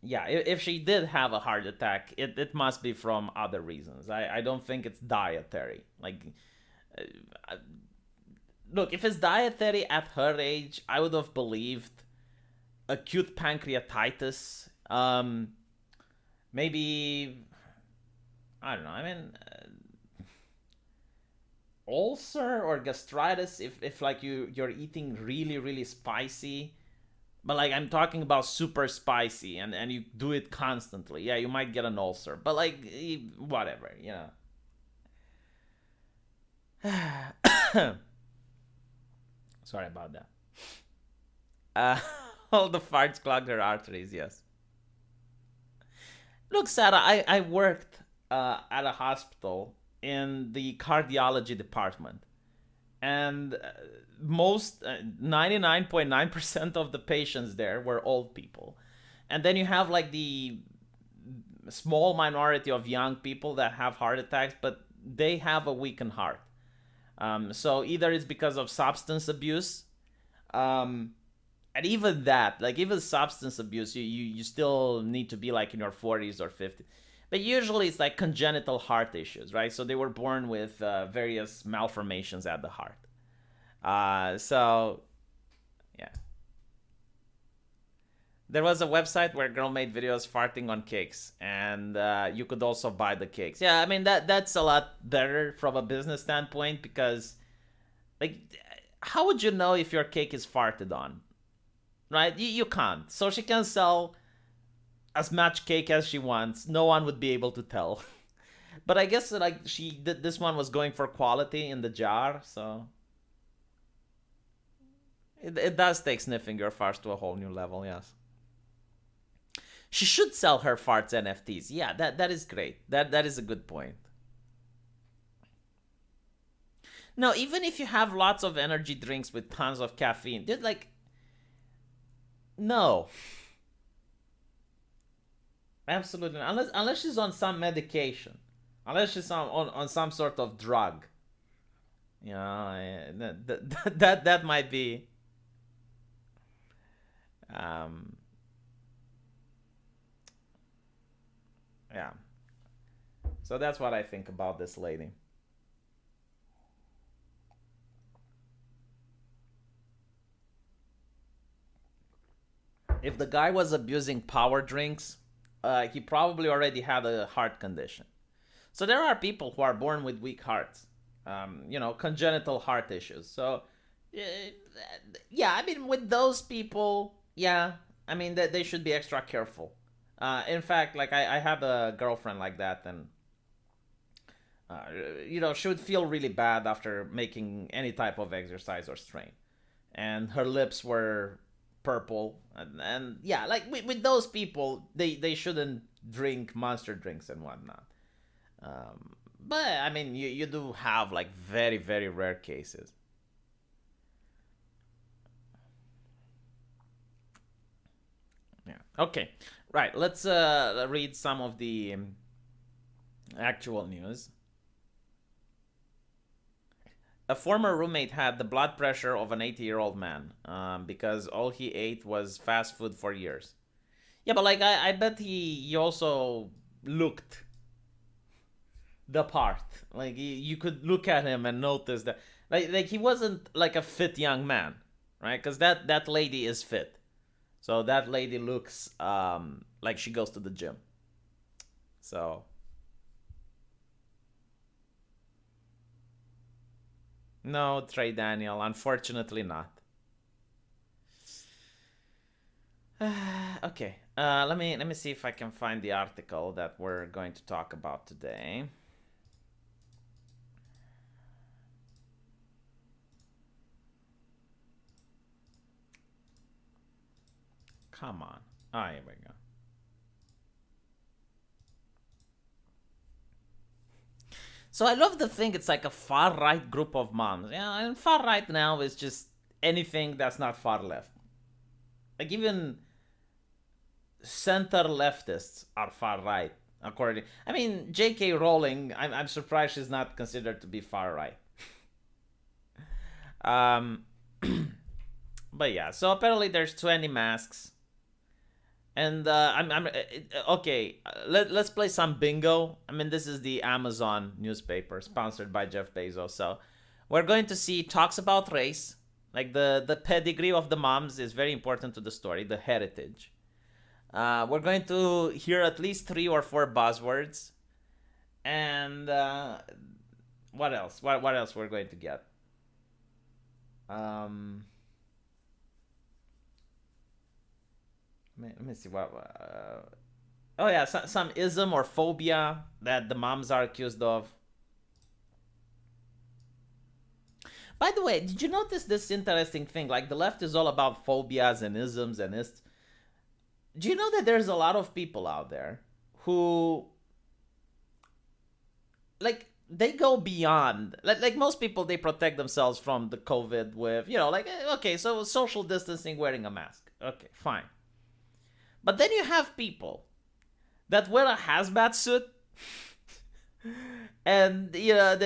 yeah, if she did have a heart attack, it must be from other reasons. I don't think it's dietary. Like, uh, look, if it's dietary at her age, I would have believed acute pancreatitis. Maybe I don't know. I mean, ulcer or gastritis if like you're eating really spicy, but like I'm talking about super spicy and you do it constantly, yeah, you might get an ulcer, but like whatever, you know. Sorry about that. uh all the farts clogged her arteries, yes. Look, Sarah, I worked at a hospital in the cardiology department, and most 99.9% of the patients there were old people, and then you have like the small minority of young people that have heart attacks, but they have a weakened heart. So either it's because of substance abuse, um, and even that, like even substance abuse, you still need to be like in your 40s or 50s. But usually it's like congenital heart issues, right? So they were born with various malformations at the heart. So yeah, there was a website where a girl made videos farting on cakes, and you could also buy the cakes. Yeah, I mean that's a lot better from a business standpoint because, like, how would you know if your cake is farted on, right? You can't. So she can sell as much cake as she wants. No one would be able to tell. But I guess like this one was going for quality in the jar, so it does take sniffing your farts to a whole new level. Yes. She should sell her farts NFTs. Yeah, that is great. That is a good point. No, even if you have lots of energy drinks with tons of caffeine, dude, like no, absolutely not. Unless she's on some medication, unless she's on some sort of drug. You know, that might be. Um, yeah. So that's what I think about this lady. If the guy was abusing power drinks, he probably already had a heart condition. So there are people who are born with weak hearts, congenital heart issues. So, uh, yeah, I mean, with those people, yeah, I mean, they should be extra careful. In fact, like I have a girlfriend like that, and she would feel really bad after making any type of exercise or strain, and her lips were purple, and yeah, like with those people, they shouldn't drink monster drinks and whatnot. But I mean, you do have like very very rare cases. Yeah. Okay. Right. Let's read some of the actual news. A former roommate had the blood pressure of an 80-year-old man because all he ate was fast food for years. Yeah, but like I bet he also looked the part. Like you could look at him and notice that like he wasn't like a fit young man, right? Because that lady is fit, so that lady looks like she goes to the gym. So no, Trey Daniel, unfortunately not. Okay, let me see if I can find the article that we're going to talk about today. Come on. Ah, here we go. So I love the thing. It's like a far right group of moms. Yeah, and far right now is just anything that's not far left. Like even center leftists are far right. According, I mean, J.K. Rowling. I'm surprised she's not considered to be far right. Um, but yeah. So apparently there's 20 masks. And I'm okay. Let's play some bingo. I mean, this is the Amazon newspaper sponsored by Jeff Bezos. So we're going to see talks about race. Like the pedigree of the moms is very important to the story, the heritage. We're going to hear at least 3 or 4 buzzwords, and what else? What else we're going to get? Um, let me see what. Oh yeah, some ism or phobia that the moms are accused of. By the way, did you notice this interesting thing? Like the left is all about phobias and isms and ists. Do you know that there's a lot of people out there who like they go beyond like most people they protect themselves from the COVID with like okay, so social distancing, wearing a mask, okay, fine. But then you have people that wear a hazmat suit and you're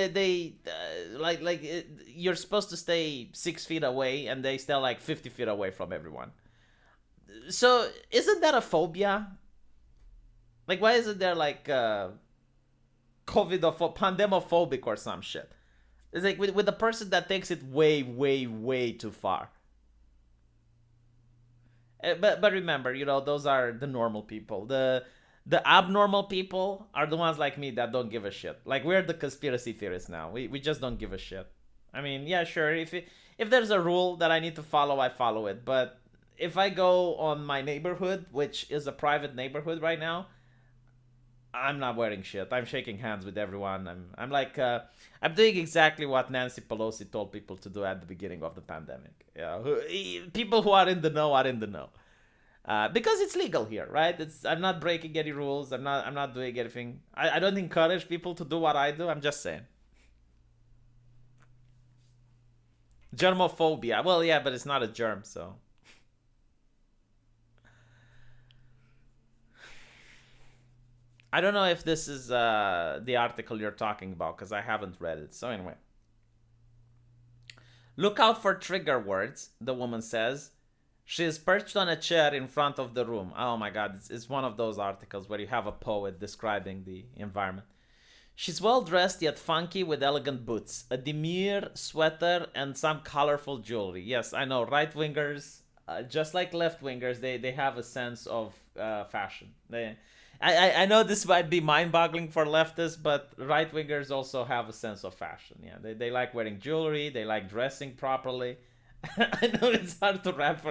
supposed to stay 6 feet away and they stay like 50 feet away from everyone. So isn't that a phobia? Like why isn't there like COVID or pandemophobic or some shit? It's like with the person that takes it way way way too far. But remember, those are the normal people. The abnormal people are the ones like me that don't give a shit. Like we're the conspiracy theorists now. We just don't give a shit. I mean, yeah, sure. If there's a rule that I need to follow, I follow it. But if I go on my neighborhood, which is a private neighborhood right now, I'm not wearing shit. I'm shaking hands with everyone. I'm like I'm doing exactly what Nancy Pelosi told people to do at the beginning of the pandemic. Yeah, people who are in the know are in the know. Because it's legal here, right? I'm not breaking any rules. I'm not doing anything. I don't encourage people to do what I do. I'm just saying. Germophobia. Well, yeah, but it's not a germ, so. I don't know if this is the article you're talking about because I haven't read it. So anyway, look out for trigger words. The woman says. She is perched on a chair in front of the room. Oh my god, it's one of those articles where you have a poet describing the environment. She's well dressed yet funky with elegant boots, a demure sweater, and some colorful jewelry. Yes, I know, right wingers, just like left wingers, they have a sense of fashion. I know this might be mind-boggling for leftists, but right-wingers also have a sense of fashion. Yeah, they like wearing jewelry, they like dressing properly. I know it's hard to wrap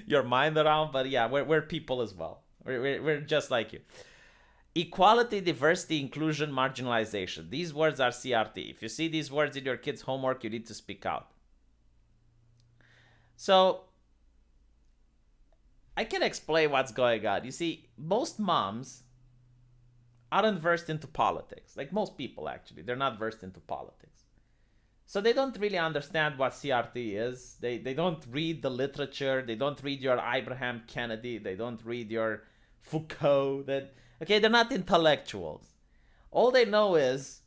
your mind around, but yeah, we're people as well. We're just like you. Equality, diversity, inclusion, marginalization. These words are CRT. If you see these words in your kids' homework, you need to speak out. So, I can explain what's going on. You see, most moms aren't versed into politics. Like most people, actually. They're not versed into politics. So they don't really understand what CRT is. They don't read the literature. They don't read your Abraham Kennedy. They don't read your Foucault. Okay, they're not intellectuals. All they know is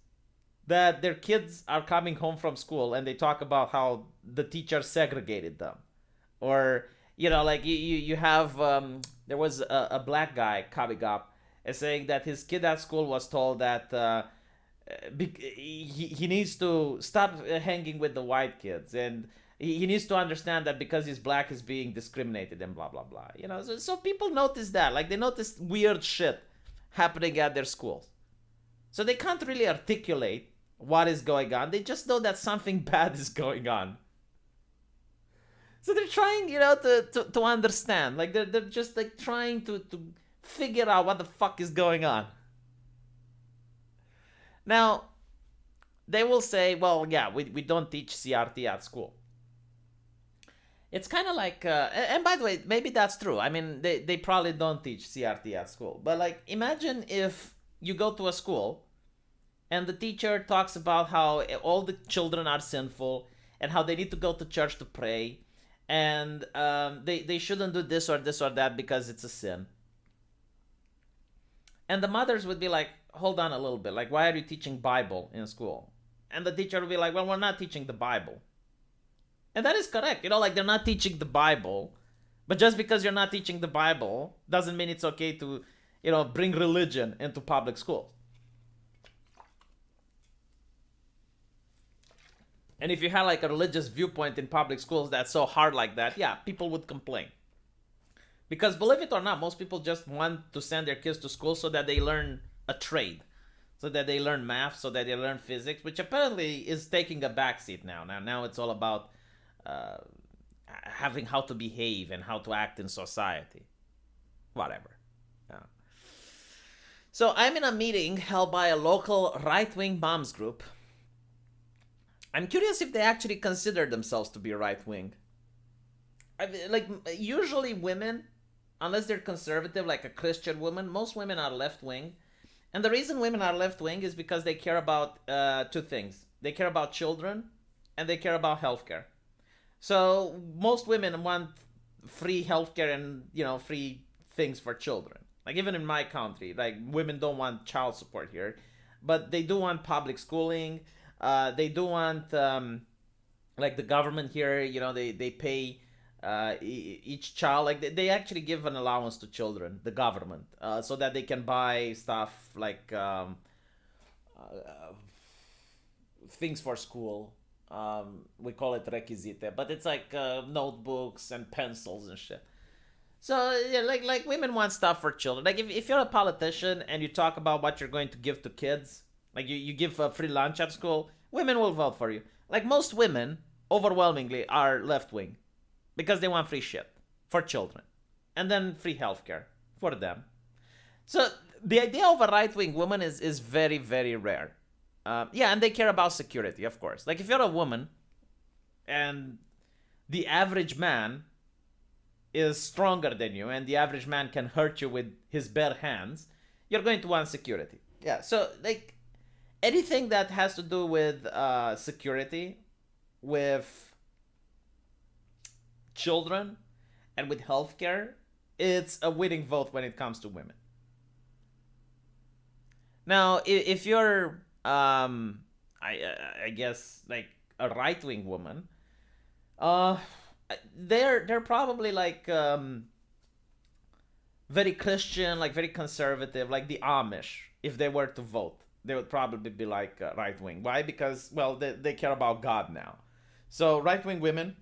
that their kids are coming home from school and they talk about how the teacher segregated them. Or, like you have, there was a black guy coming up and saying that his kid at school was told that he needs to stop hanging with the white kids, and he needs to understand that because he's black he's being discriminated and blah blah blah. So people notice that, like they notice weird shit happening at their schools. So they can't really articulate what is going on. They just know that something bad is going on. So they're trying, to understand. Like they're just like trying to figure out what the fuck is going on. Now, they will say, well, yeah, we don't teach CRT at school. It's kind of like, and by the way, maybe that's true. I mean, they probably don't teach CRT at school. But like, imagine if you go to a school and the teacher talks about how all the children are sinful and how they need to go to church to pray, and they shouldn't do this or that because it's a sin. And the mothers would be like, hold on a little bit. Like, why are you teaching Bible in school? And the teacher would be like, well, we're not teaching the Bible. And that is correct. Like they're not teaching the Bible. But just because you're not teaching the Bible doesn't mean it's okay to, bring religion into public schools. And if you had like a religious viewpoint in public schools that's so hard like that, yeah, people would complain. Because believe it or not, most people just want to send their kids to school so that they learn a trade, so that they learn math, so that they learn physics, which apparently is taking a backseat now. Now it's all about having how to behave and how to act in society. Whatever. Yeah. So I'm in a meeting held by a local right-wing moms group. I'm curious if they actually consider themselves to be right-wing. Like, usually women, unless they're conservative, like a Christian woman, most women are left-wing. And the reason women are left-wing is because they care about two things. They care about children, and they care about healthcare. So most women want free healthcare and, free things for children. Like, even in my country, like, women don't want child support here, but they do want public schooling. They do want, like, the government here, they pay each child, like they actually give an allowance to children, the government, so that they can buy stuff like things for school. We call it requisite, but it's like notebooks and pencils and shit. So yeah, like women want stuff for children. Like if you're a politician and you talk about what you're going to give to kids, like you give a free lunch at school, women will vote for you. Like most women, overwhelmingly, are left-wing. Because they want free shit for children. And then free healthcare for them. So the idea of a right-wing woman is very, very rare. Yeah, and they care about security, of course. Like if you're a woman and the average man is stronger than you and the average man can hurt you with his bare hands, you're going to want security. Yeah, so like anything that has to do with security, with children, and with healthcare, it's a winning vote when it comes to women. Now, if you're, I guess like a right-wing woman, they're probably like very Christian, like very conservative, like the Amish. If they were to vote, they would probably be like right-wing. Why? Because well, they care about God now. So right-wing women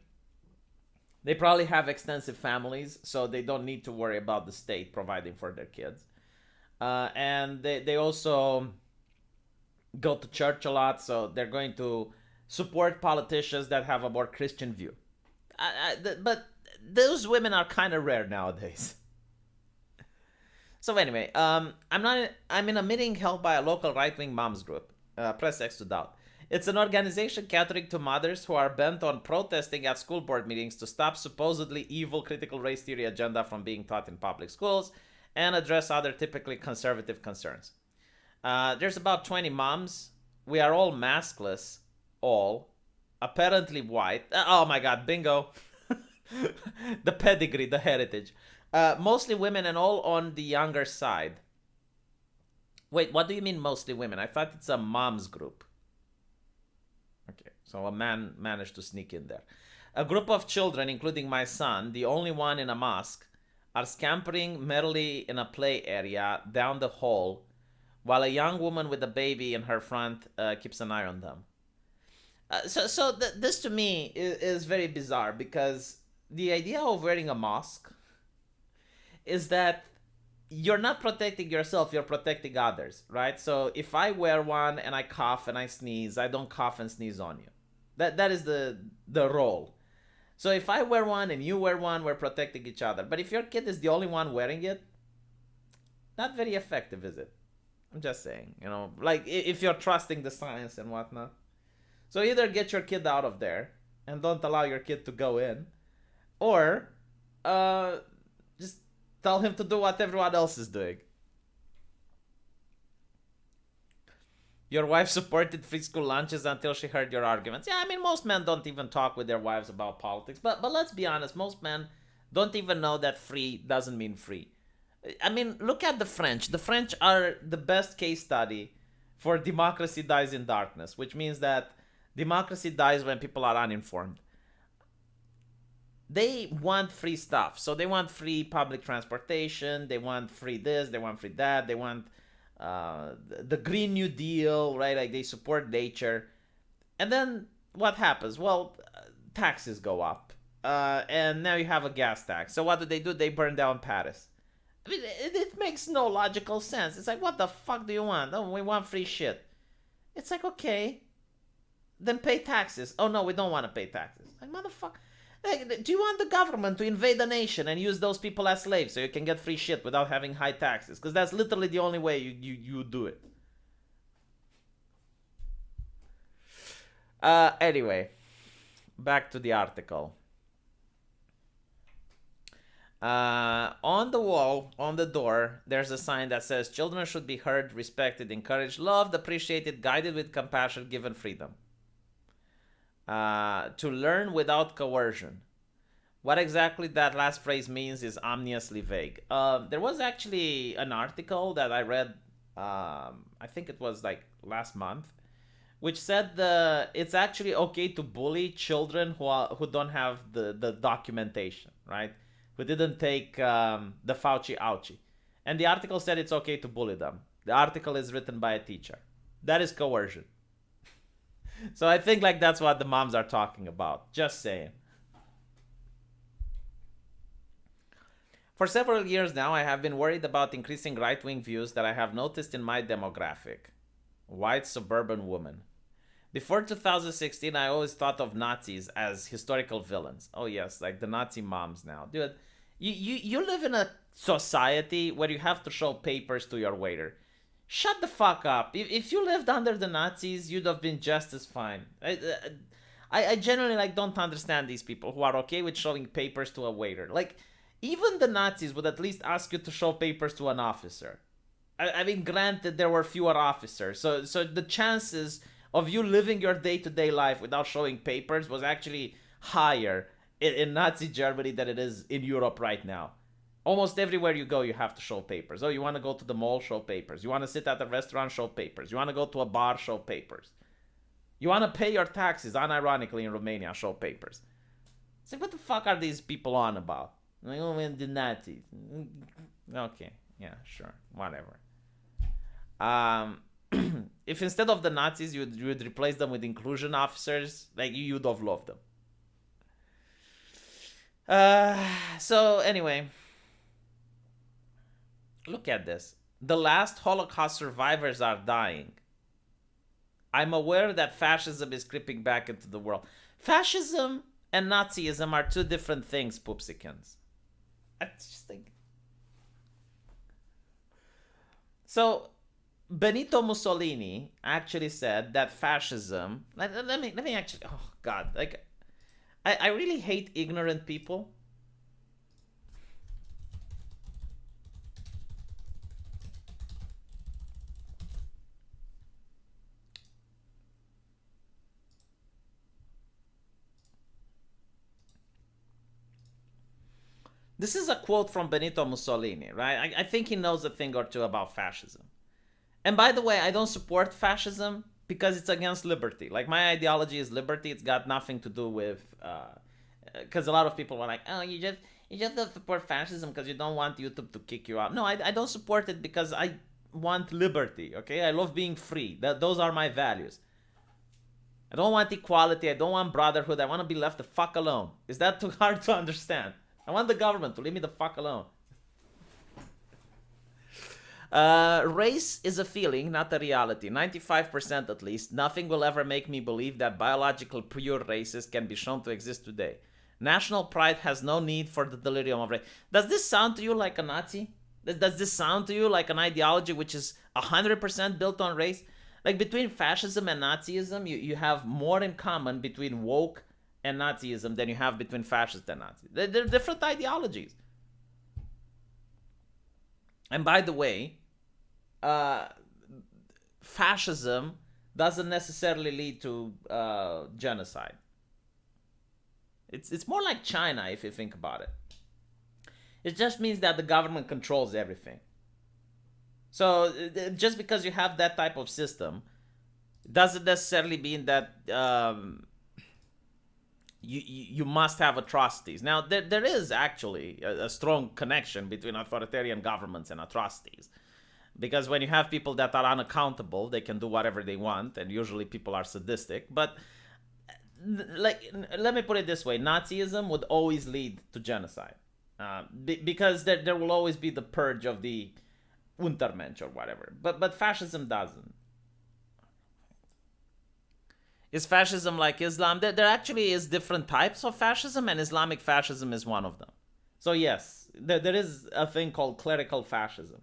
They probably have extensive families, so they don't need to worry about the state providing for their kids. And they also go to church a lot, so they're going to support politicians that have a more Christian view. But those women are kind of rare nowadays. So anyway, I'm in a meeting held by a local right-wing moms group. Press X to doubt. It's an organization catering to mothers who are bent on protesting at school board meetings to stop supposedly evil critical race theory agenda from being taught in public schools and address other typically conservative concerns. There's about 20 moms. We are all maskless, all apparently white. Oh my god, bingo. The pedigree, the heritage. Mostly women and all on the younger side. Wait, what do you mean mostly women? I thought it's a mom's group. Okay, so a man managed to sneak in there. A group of children, including my son, the only one in a mosque, are scampering merrily in a play area down the hall, while a young woman with a baby in her front keeps an eye on them. This to me is very bizarre, because the idea of wearing a mask is that you're not protecting yourself, you're protecting others, right? So if I wear one and I cough and I sneeze, I don't cough and sneeze on you. That is the role. So if I wear one and you wear one, we're protecting each other. But if your kid is the only one wearing it, not very effective, is it? I'm just saying, like if you're trusting the science and whatnot. So either get your kid out of there and don't allow your kid to go in, or just tell him to do what everyone else is doing. Your wife supported free school lunches until she heard your arguments. Yeah, I mean, most men don't even talk with their wives about politics. But let's be honest, most men don't even know that free doesn't mean free. I mean, look at the French. The French are the best case study for democracy dies in darkness, which means that democracy dies when people are uninformed. They want free stuff. So they want free public transportation. They want free this. They want free that. They want the Green New Deal, right? Like they support nature. And then what happens? Well, taxes go up. And now you have a gas tax. So what do? They burn down Paris. I mean, it makes no logical sense. It's like, what the fuck do you want? Oh, we want free shit. It's like, okay, then pay taxes. Oh, no, we don't want to pay taxes. Like, motherfucker. Like, do you want the government to invade a nation and use those people as slaves so you can get free shit without having high taxes? Because that's literally the only way you do it. Anyway, back to the article. On the wall, on the door, there's a sign that says children should be heard, respected, encouraged, loved, appreciated, guided with compassion, given freedom. To learn without coercion. What exactly that last phrase means is ominously vague. There was actually an article that I read, I think it was like last month, which said it's actually okay to bully children who don't have the documentation, right? Who didn't take the Fauci ouchie. And the article said it's okay to bully them. The article is written by a teacher. That is coercion. So I think like that's what the moms are talking about. Just saying. For several years now, I have been worried about increasing right-wing views that I have noticed in my demographic. White suburban woman. Before 2016, I always thought of Nazis as historical villains. Oh yes, like the Nazi moms now. Dude, you live in a society where you have to show papers to your waiter. Shut the fuck up. If you lived under the Nazis, you'd have been just as fine. I genuinely don't understand these people who are okay with showing papers to a waiter. Like, even the Nazis would at least ask you to show papers to an officer. I mean, granted, there were fewer officers, so the chances of you living your day-to-day life without showing papers was actually higher in Nazi Germany than it is in Europe right now. Almost everywhere you go, you have to show papers. Oh, you want to go to the mall? Show papers. You want to sit at a restaurant? Show papers. You want to go to a bar? Show papers. You want to pay your taxes? Unironically, in Romania, show papers. It's like, what the fuck are these people on about? Like, oh, man, the Nazis. Okay, yeah, sure, whatever. If instead of the Nazis, you would replace them with inclusion officers, like, you'd have loved them. So anyway, look at this. The last Holocaust survivors are dying. I'm aware that fascism is creeping back into the world. Fascism and Nazism are two different things, poopsikins. I just think. So, Benito Mussolini actually said that fascism. Let me actually. Oh God! Like, I really hate ignorant people. This is a quote from Benito Mussolini, right? I think he knows a thing or two about fascism. And by the way, I don't support fascism because it's against liberty. Like, my ideology is liberty. It's got nothing to do with because a lot of people are like, oh, you just don't support fascism because you don't want YouTube to kick you out. No, I don't support it because I want liberty. Okay, I love being free. Those are my values. I don't want equality. I don't want brotherhood. I want to be left the fuck alone. Is that too hard to understand? I want the government to leave me the fuck alone. Race is a feeling, not a reality. 95% at least. Nothing will ever make me believe that biological pure races can be shown to exist today. National pride has no need for the delirium of race. Does this sound to you like a Nazi? Does this sound to you like an ideology which is 100% built on race? Like, between fascism and Nazism, you have more in common between woke and Nazism than you have between fascists and Nazis. They're different ideologies. And by the way, fascism doesn't necessarily lead to genocide. It's more like China if you think about it. It just means that the government controls everything. So just because you have that type of system doesn't necessarily mean that you must have atrocities. Now, there is actually a strong connection between authoritarian governments and atrocities. Because when you have people that are unaccountable, they can do whatever they want, and usually people are sadistic. But, like, let me put it this way. Nazism would always lead to genocide. Because there will always be the purge of the Untermensch or whatever. But fascism doesn't. Is fascism like Islam? There actually is different types of fascism, and Islamic fascism is one of them. So yes, there is a thing called clerical fascism.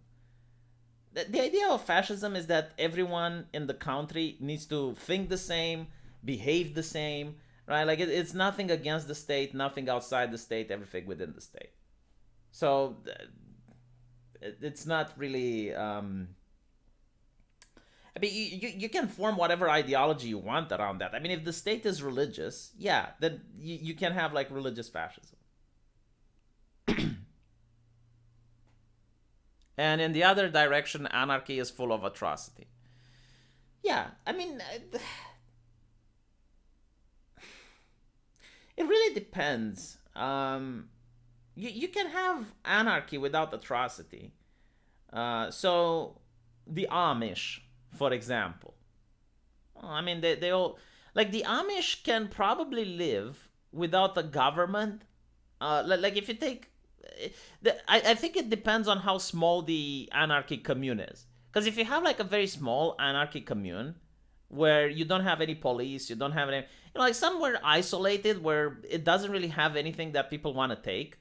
The idea of fascism is that everyone in the country needs to think the same, behave the same, right? Like, it's nothing against the state, nothing outside the state, everything within the state. So it's not really. I mean, you can form whatever ideology you want around that. I mean, if the state is religious, yeah, then you can have, like, religious fascism. And in the other direction, anarchy is full of atrocity. Yeah, I mean, it really depends. You can have anarchy without atrocity. So, the Amish, for example. I mean, they all. Like, the Amish can probably live without the government. Like, if you take. I think it depends on how small the anarchy commune is. Because if you have, like, a very small anarchy commune where you don't have any police, you don't have any. Like, somewhere isolated where it doesn't really have anything that people want to take.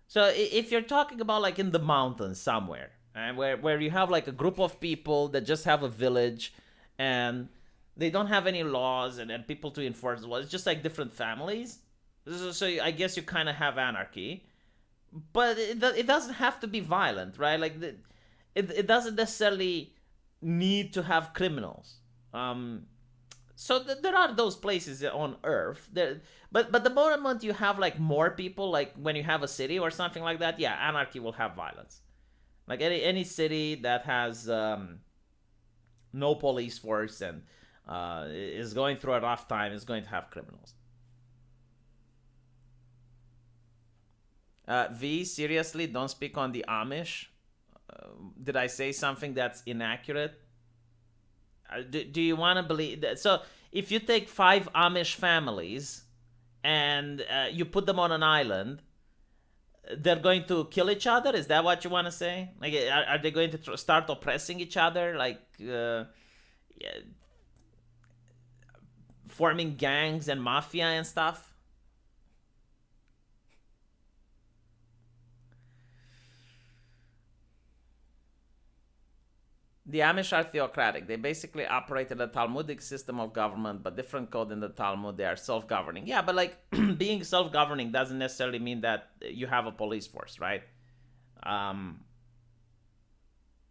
So if you're talking about, like, in the mountains somewhere, and where you have, like, a group of people that just have a village and they don't have any laws and people to enforce the laws, it's just like different families. So I guess you kind of have anarchy, but it doesn't have to be violent, right? Like, it doesn't necessarily need to have criminals. So there are those places on Earth. But the moment you have, like, more people, like when you have a city or something like that, yeah, anarchy will have violence. Like, any city that has no police force and is going through a rough time is going to have criminals. V, seriously, don't speak on the Amish. Did I say something that's inaccurate? Do you want to believe that? So if you take 5 Amish families and you put them on an island, they're going to kill each other? Is that what you want to say? Like, are they going to start oppressing each other? Like, yeah, forming gangs and mafia and stuff? The Amish are theocratic. They basically operate in a Talmudic system of government, but different code in the Talmud. They are self-governing. Yeah, but like being self-governing doesn't necessarily mean that you have a police force, right? Um,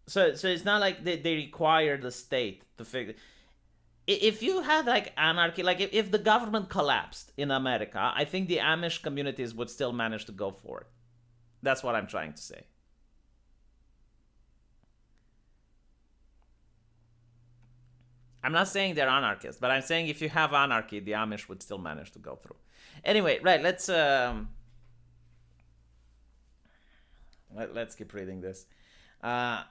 so it's not like they require the state to figure. If you had like anarchy, like if the government collapsed in America, I think the Amish communities would still manage to go for it. That's what I'm trying to say. I'm not saying they're anarchists, but I'm saying if you have anarchy, the Amish would still manage to go through. Anyway, right? Let's keep reading this. Uh,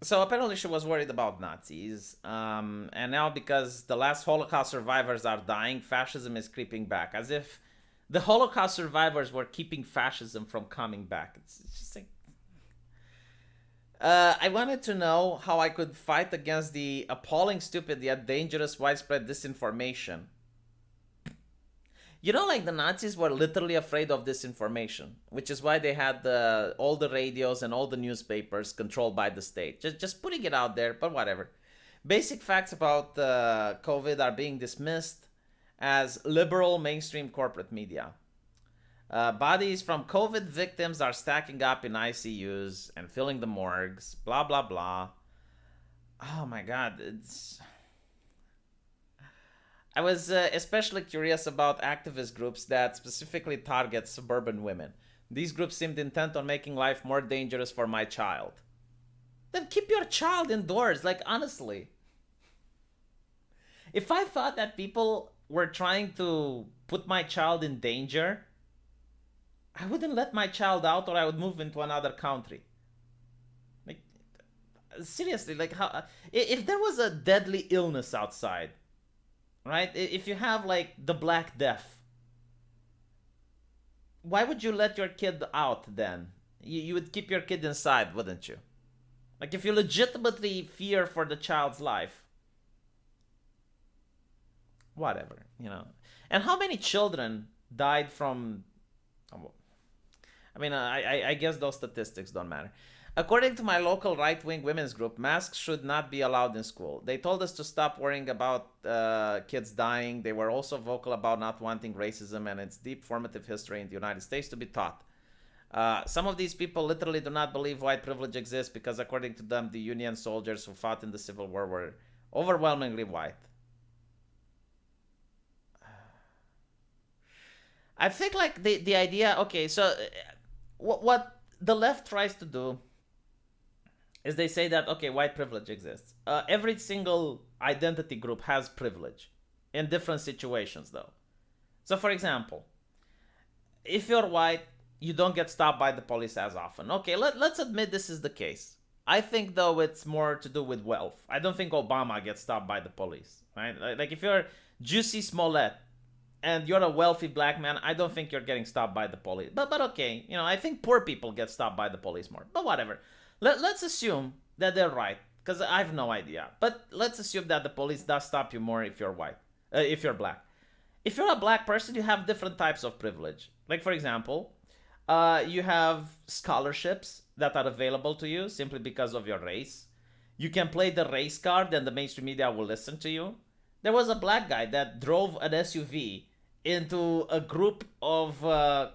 so apparently she was worried about Nazis, and now because the last Holocaust survivors are dying, fascism is creeping back, as if the Holocaust survivors were keeping fascism from coming back. It's just like I wanted to know how I could fight against the appalling, stupid, yet dangerous widespread disinformation. You know, like the Nazis were literally afraid of disinformation, which is why they had all the radios and all the newspapers controlled by the state. Just putting it out there, but whatever. Basic facts about COVID are being dismissed as liberal mainstream corporate media. Bodies from COVID victims are stacking up in ICUs and filling the morgues. Blah, blah, blah. Oh my god. I was especially curious about activist groups that specifically target suburban women. These groups seemed intent on making life more dangerous for my child. Then keep your child indoors, like honestly. If I thought that people were trying to put my child in danger, I wouldn't let my child out, or I would move into another country. Like, seriously, like how if there was a deadly illness outside, right? If you have like the Black Death, why would you let your kid out then? You would keep your kid inside, wouldn't you? Like if you legitimately fear for the child's life, whatever, you know. And how many children died from? I mean, I guess those statistics don't matter. According to my local right-wing women's group, masks should not be allowed in school. They told us to stop worrying about kids dying. They were also vocal about not wanting racism and its deep formative history in the United States to be taught. Some of these people literally do not believe white privilege exists because, according to them, the Union soldiers who fought in the Civil War were overwhelmingly white. I think like the idea, okay, so what the left tries to do is they say that, okay, white privilege exists. Every single identity group has privilege in different situations, though. So, for example, if you're white, you don't get stopped by the police as often. Okay, let's admit this is the case. I think, though, it's more to do with wealth. I don't think Obama gets stopped by the police, right? Like, if you're Juicy Smollett and you're a wealthy black man, I don't think you're getting stopped by the police. But okay, you know, I think poor people get stopped by the police more. But whatever. Let's assume that they're right, because I have no idea. But let's assume that the police does stop you more if you're white, if you're black. If you're a black person, you have different types of privilege. Like, for example, you have scholarships that are available to you simply because of your race. You can play the race card and the mainstream media will listen to you. There was a black guy that drove an SUV into a group of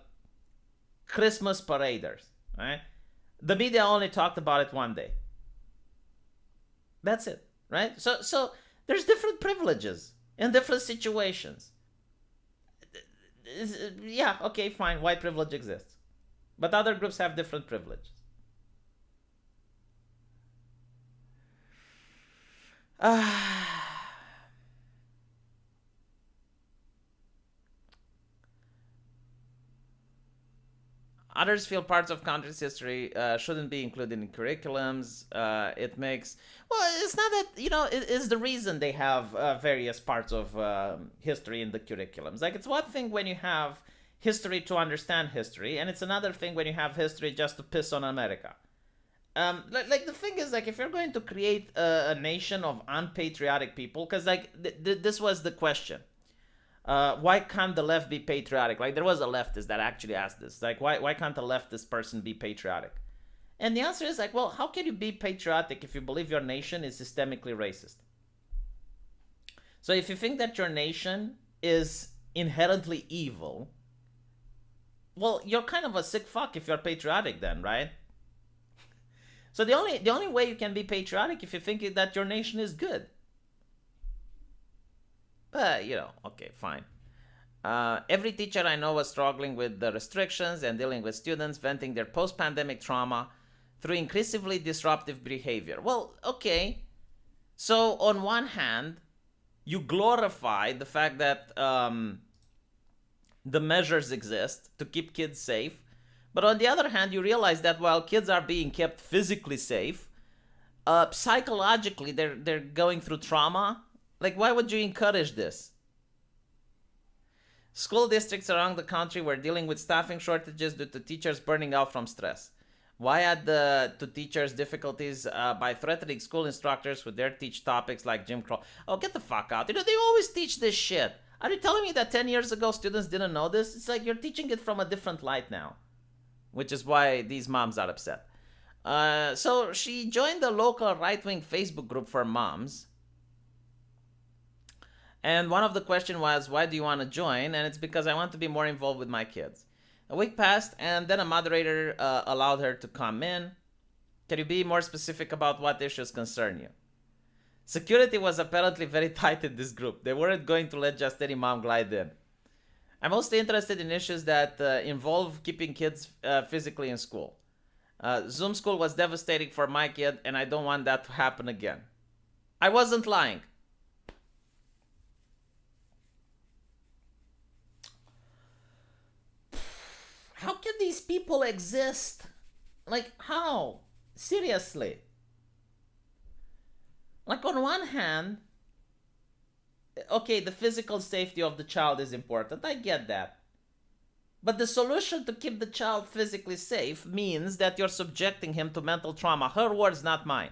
Christmas paraders, right? The media only talked about it one day. That's it, right? So there's different privileges in different situations. Yeah, okay, fine, white privilege exists. But other groups have different privileges. Others feel parts of country's history shouldn't be included in curriculums. It makes... Well, it's not that, you know, it is the reason they have various parts of history in the curriculums. Like, it's one thing when you have history to understand history, and it's another thing when you have history just to piss on America. Like the thing is, like, if you're going to create a nation of unpatriotic people, because like this was the question, why can't the left be patriotic? Like, there was a leftist that actually asked this, like, why can't a leftist person be patriotic? And the answer is like, well, how can you be patriotic if you believe your nation is systemically racist? So if you think that your nation is inherently evil, well, you're kind of a sick fuck if you're patriotic then, right? So the only way you can be patriotic if you think that your nation is good. But, okay, fine. Every teacher I know was struggling with the restrictions and dealing with students venting their post-pandemic trauma through increasingly disruptive behavior. Well, okay. So on one hand, you glorify the fact that the measures exist to keep kids safe. But on the other hand, you realize that while kids are being kept physically safe, psychologically they're going through trauma. Like, why would you encourage this? School districts around the country were dealing with staffing shortages due to teachers burning out from stress. Why add to teachers' difficulties by threatening school instructors who dare teach topics like Jim Crow? Oh, get the fuck out. They always teach this shit. Are you telling me that 10 years ago students didn't know this? It's like you're teaching it from a different light now. Which is why these moms are upset. So she joined the local right-wing Facebook group for moms. And one of the questions was, why do you want to join? And it's because I want to be more involved with my kids. A week passed, and then a moderator allowed her to come in. Can you be more specific about what issues concern you? Security was apparently very tight in this group. They weren't going to let just any mom glide in. I'm mostly interested in issues that involve keeping kids physically in school. Zoom school was devastating for my kid, and I don't want that to happen again. I wasn't lying. How can these people exist? Like, how? Seriously. Like, on one hand, okay, the physical safety of the child is important. I get that. But the solution to keep the child physically safe means that you're subjecting him to mental trauma. Her words, not mine.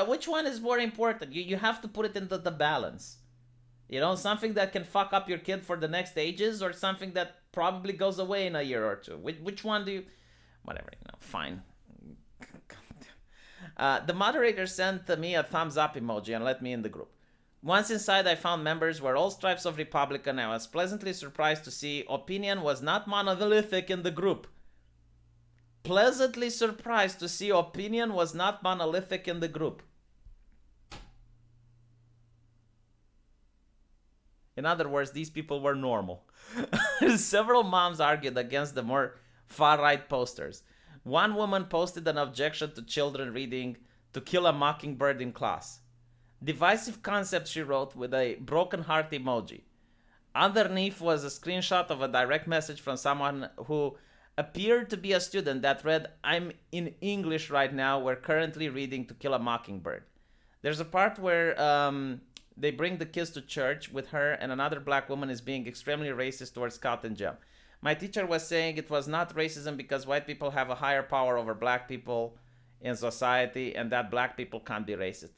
Which one is more important? You have to put it into the balance. Something that can fuck up your kid for the next ages, or something that probably goes away in a year or two. Which one do you... Whatever, fine. The moderator sent me a thumbs up emoji and let me in the group. Once inside, I found members were all stripes of Republican. I was pleasantly surprised to see opinion was not monolithic in the group. Pleasantly surprised to see opinion was not monolithic in the group. In other words, these people were normal. Several moms argued against the more far-right posters. One woman posted an objection to children reading To Kill a Mockingbird in class. Divisive concept, she wrote, with a broken heart emoji. Underneath was a screenshot of a direct message from someone who appeared to be a student that read, I'm in English right now, we're currently reading To Kill a Mockingbird. There's a part where they bring the kids to church with her, and another black woman is being extremely racist towards Scout and Jem. My teacher was saying it was not racism because white people have a higher power over black people in society, and that black people can't be racist.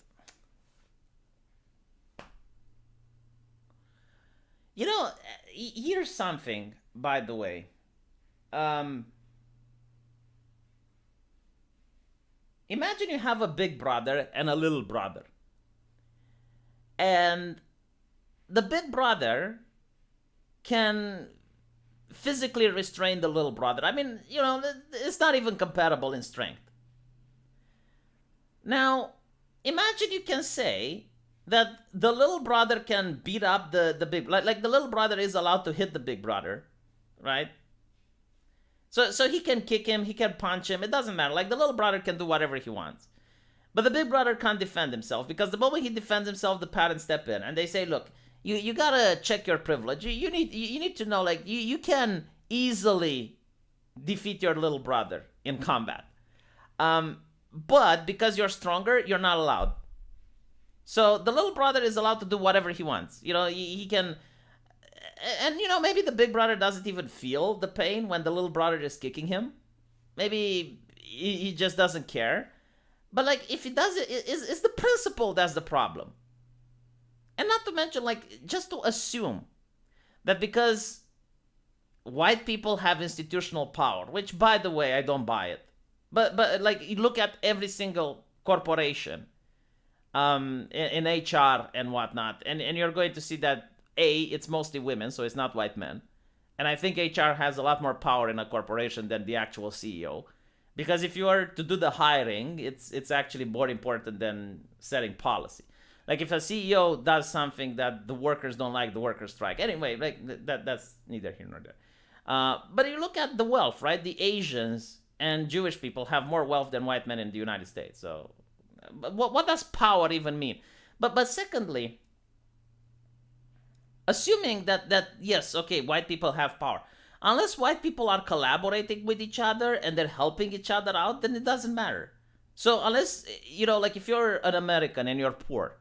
Here's something, by the way. Imagine you have a big brother and a little brother. And the big brother can physically restrain the little brother. I mean, it's not even comparable in strength. Now, imagine you can say that the little brother can beat up the big... Like the little brother is allowed to hit the big brother, right? So he can kick him, he can punch him, it doesn't matter. Like, the little brother can do whatever he wants. But the big brother can't defend himself, because the moment he defends himself, the parents step in and they say, look, you gotta check your privilege. You need to know, like, you can easily defeat your little brother in combat. But because you're stronger, you're not allowed. So the little brother is allowed to do whatever he wants. He can... And maybe the big brother doesn't even feel the pain when the little brother is kicking him. Maybe he just doesn't care. But like, if he does it, it's the principle that's the problem. And not to mention, like, just to assume that because white people have institutional power, which, by the way, I don't buy it. But like, you look at every single corporation, in HR and whatnot, and you're going to see that it's mostly women, so it's not white men. And I think HR has a lot more power in a corporation than the actual CEO. Because if you are to do the hiring, it's actually more important than setting policy. Like, if a CEO does something that the workers don't like, the workers strike. Anyway, like, that's neither here nor there. But you look at the wealth, right? The Asians and Jewish people have more wealth than white men in the United States. So what does power even mean? But secondly, assuming that yes, okay, white people have power. Unless white people are collaborating with each other and they're helping each other out, then it doesn't matter. So unless, like, if you're an American and you're poor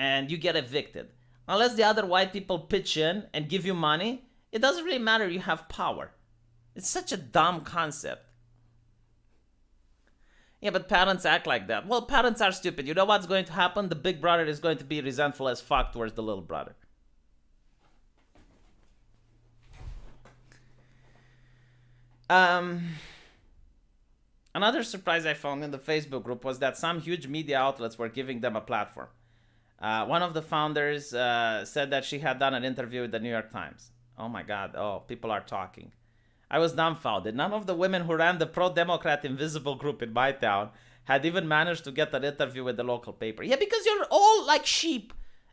and you get evicted, unless the other white people pitch in and give you money, it doesn't really matter, you have power. It's such a dumb concept. Yeah, but parents act like that. Well, parents are stupid. You know what's going to happen? The big brother is going to be resentful as fuck towards the little brother. Another surprise I found in the Facebook group was that some huge media outlets were giving them a platform. One of the founders said that she had done an interview with the New York Times. Oh my God, people are talking. I was dumbfounded. None of the women who ran the pro-Democrat Invisible group in my town had even managed to get an interview with the local paper. Yeah, because you're all like sheep.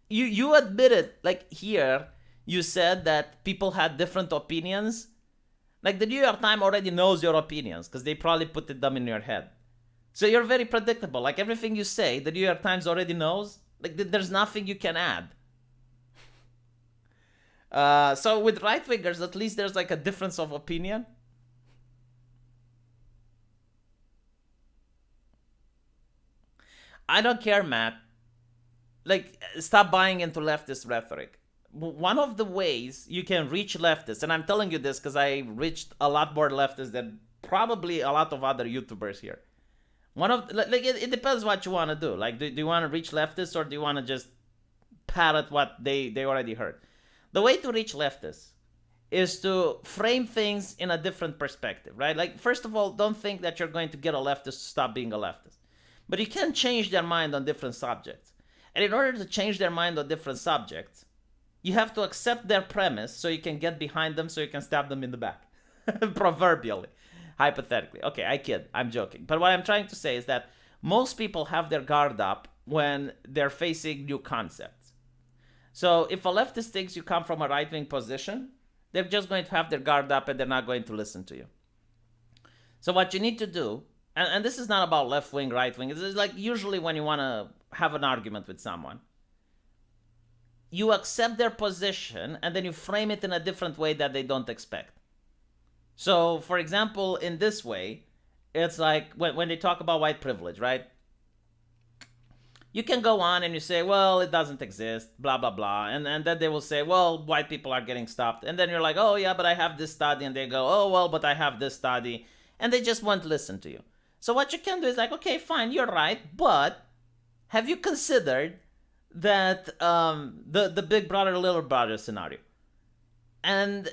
You admitted, like, here, you said that people had different opinions. Like, the New York Times already knows your opinions because they probably put them in your head. So you're very predictable. Like, everything you say, the New York Times already knows. Like, there's nothing you can add. So with right-wingers, at least there's like a difference of opinion. I don't care, Matt. Like, stop buying into leftist rhetoric. One of the ways you can reach leftists, and I'm telling you this because I reached a lot more leftists than probably a lot of other YouTubers here. It depends what you want to do. Like, do you want to reach leftists, or do you want to just parrot what they already heard? The way to reach leftists is to frame things in a different perspective, right? Like, first of all, don't think that you're going to get a leftist to stop being a leftist. But you can change their mind on different subjects. And in order to change their mind on different subjects, you have to accept their premise so you can get behind them, so you can stab them in the back. Proverbially. Hypothetically. Okay, I kid. I'm joking. But what I'm trying to say is that most people have their guard up when they're facing new concepts. So if a leftist thinks you come from a right-wing position, they're just going to have their guard up and they're not going to listen to you. So what you need to do, and this is not about left-wing, right-wing, it's like usually when you want to have an argument with someone, you accept their position and then you frame it in a different way that they don't expect. So, for example, in this way, it's like when they talk about white privilege, right? You can go on and you say, well, it doesn't exist, blah, blah, blah. And then they will say, well, white people are getting stopped. And then you're like, oh, yeah, but I have this study. And they go, oh, well, but I have this study. And they just won't listen to you. So what you can do is like, okay, fine, you're right. But have you considered that the big brother, little brother scenario? And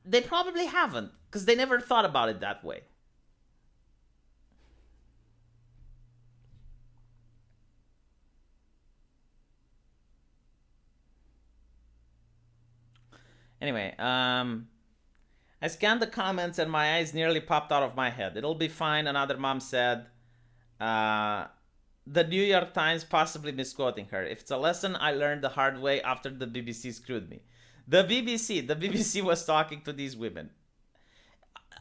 they probably haven't, because they never thought about it that way. Anyway, I scanned the comments and my eyes nearly popped out of my head. It'll be fine, another mom said. The New York Times possibly misquoting her. If it's a lesson I learned the hard way after the BBC screwed me. The BBC was talking to these women.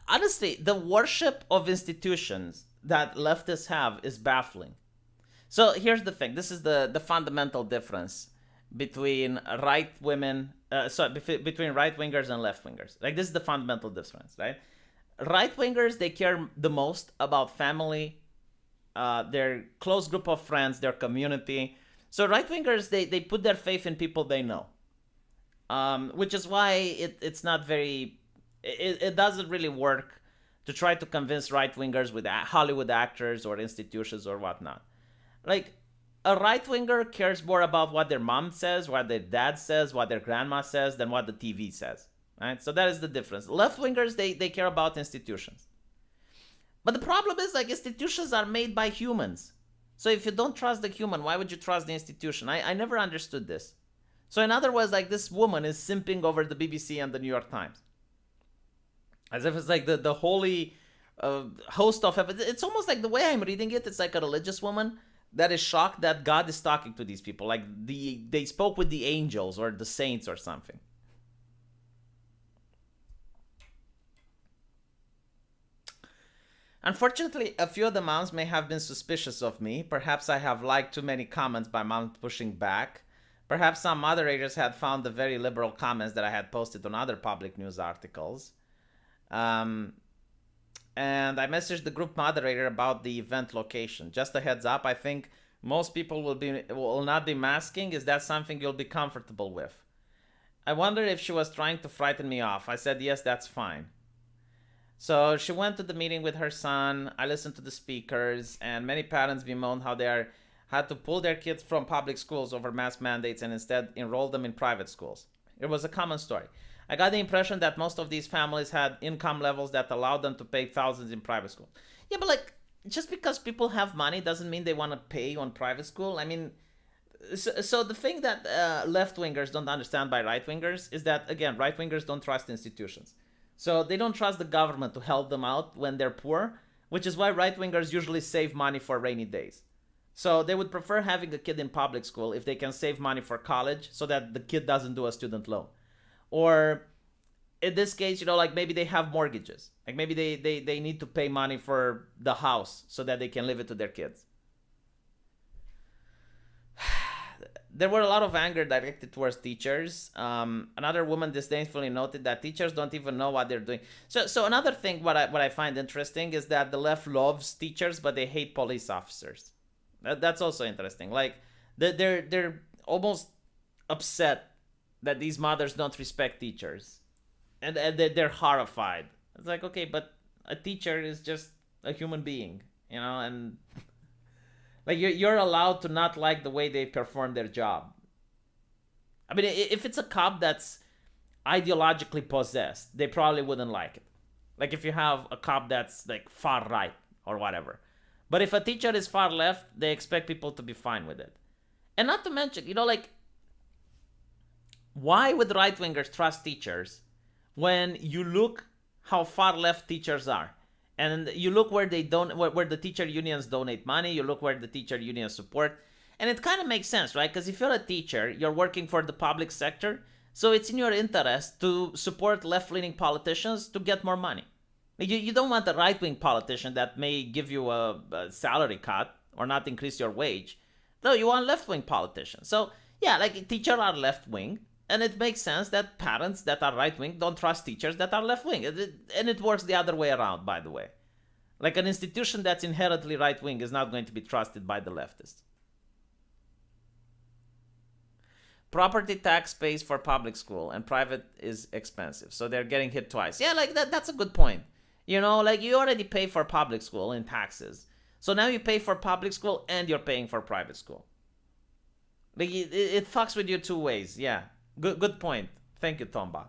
Honestly, the worship of institutions that leftists have is baffling. So here's the thing. This is the fundamental difference between between right wingers and left wingers. Like, this is the fundamental difference, right? Right wingers, they care the most about family, their close group of friends, their community. So right wingers, they put their faith in people they know. which is why it's not very, it doesn't really work to try to convince right wingers with Hollywood actors or institutions or whatnot. Like, a right winger cares more about what their mom says, what their dad says, what their grandma says, than what the TV says. Right? So that is the difference. Left wingers, they care about institutions. But the problem is, like, institutions are made by humans. So if you don't trust the human, why would you trust the institution? I never understood this. So in other words, like, this woman is simping over the BBC and the New York Times. As if it's like the holy host of heaven. It's almost like the way I'm reading it, it's like a religious woman that is shocked that God is talking to these people. Like they spoke with the angels or the saints or something. Unfortunately, a few of the moms may have been suspicious of me. Perhaps I have liked too many comments by moms pushing back. Perhaps some moderators had found the very liberal comments that I had posted on other public news articles. And I messaged the group moderator about the event location. Just a heads up, I think most people will not be masking. Is that something you'll be comfortable with? I wondered if she was trying to frighten me off. I said, yes, that's fine. So she went to the meeting with her son. I listened to the speakers, and many parents bemoaned how they had to pull their kids from public schools over mask mandates and instead enroll them in private schools. It was a common story. I got the impression that most of these families had income levels that allowed them to pay thousands in private school. Yeah, but like, just because people have money doesn't mean they want to pay on private school. I mean, so the thing that left-wingers don't understand by right-wingers is that, again, right-wingers don't trust institutions. So they don't trust the government to help them out when they're poor, which is why right-wingers usually save money for rainy days. So they would prefer having a kid in public school if they can save money for college so that the kid doesn't do a student loan. Or in this case, you know, like maybe they have mortgages. Like maybe they need to pay money for the house so that they can leave it to their kids. There were a lot of anger directed towards teachers. Another woman disdainfully noted that teachers don't even know what they're doing. So another thing, what I find interesting is that the left loves teachers, but they hate police officers. That's also interesting. Like they're almost upset that these mothers don't respect teachers, and they're horrified. It's like, okay, but a teacher is just a human being, you know, and like you're allowed to not like the way they perform their job. I mean, if it's a cop that's ideologically possessed, they probably wouldn't like it. Like if you have a cop that's like far right or whatever. But if a teacher is far left, they expect people to be fine with it. And not to mention, you know, like, why would right-wingers trust teachers when you look how far left teachers are? And you look where where the teacher unions donate money, you look where the teacher unions support. And it kind of makes sense, right? Because if you're a teacher, you're working for the public sector, so it's in your interest to support left-leaning politicians to get more money. You don't want a right-wing politician that may give you a salary cut or not increase your wage. No, you want left-wing politicians. So, yeah, like teachers are left-wing, and it makes sense that parents that are right-wing don't trust teachers that are left-wing. And it works the other way around, by the way. Like an institution that's inherently right-wing is not going to be trusted by the leftists. Property tax pays for public school, and private is expensive. So they're getting hit twice. Yeah, like that's a good point. You know, like you already pay for public school in taxes. So now you pay for public school and you're paying for private school. Like it fucks with you two ways. Yeah, good point. Thank you, Tomba.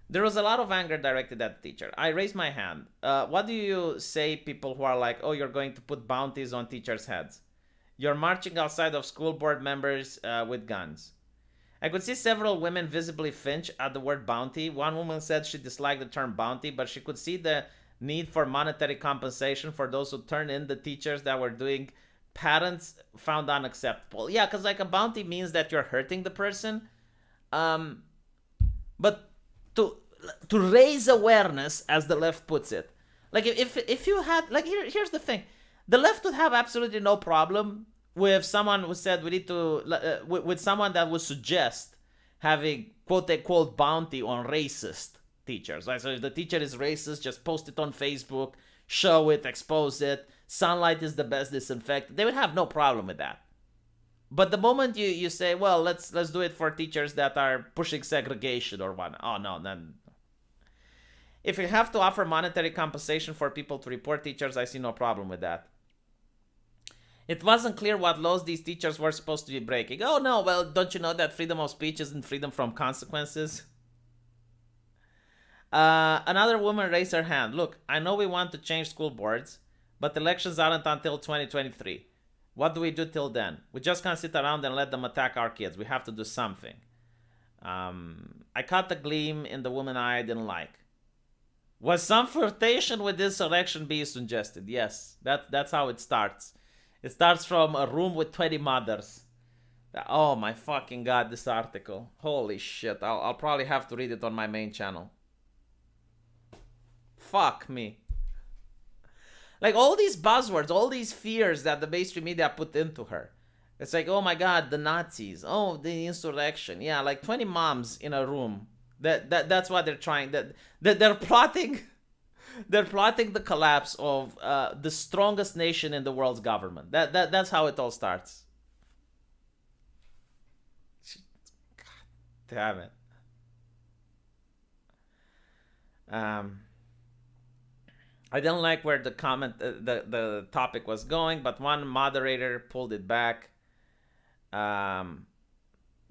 There was a lot of anger directed at the teacher. I raised my hand. What do you say people who are like, oh, you're going to put bounties on teachers' heads? You're marching outside of school board members with guns. I could see several women visibly flinch at the word bounty. One woman said she disliked the term bounty, but she could see the need for monetary compensation for those who turned in the teachers that were doing parents found unacceptable. Yeah, because like a bounty means that you're hurting the person. But to raise awareness, as the left puts it, like if you had, like here's the thing, the left would have absolutely no problem with someone who said we need to, with someone that would suggest having quote-unquote bounty on racist teachers. Right? So if the teacher is racist, just post it on Facebook, show it, expose it. Sunlight is the best disinfectant. They would have no problem with that. But the moment you say, well, let's do it for teachers that are pushing segregation or what, oh no, then if you have to offer monetary compensation for people to report teachers, I see no problem with that. It wasn't clear what laws these teachers were supposed to be breaking. Oh no, well, don't you know that freedom of speech isn't freedom from consequences? Another woman raised her hand. Look, I know we want to change school boards, but elections aren't until 2023. What do we do till then? We just can't sit around and let them attack our kids. We have to do something. I caught the gleam in the woman eye I didn't like. Was some flirtation with this election being suggested? Yes, that's how it starts. It starts from a room with 20 mothers. Oh my fucking god, this article. Holy shit, I'll probably have to read it on my main channel. Fuck me. Like all these buzzwords, all these fears that the mainstream media put into her. It's like, oh my god, the Nazis. Oh, the insurrection. Yeah, like 20 moms in a room. That's what they're trying. That they're plotting. They're plotting the collapse of the strongest nation in the world's government. That's how it all starts. God damn it. I didn't like where the the topic was going, but one moderator pulled it back.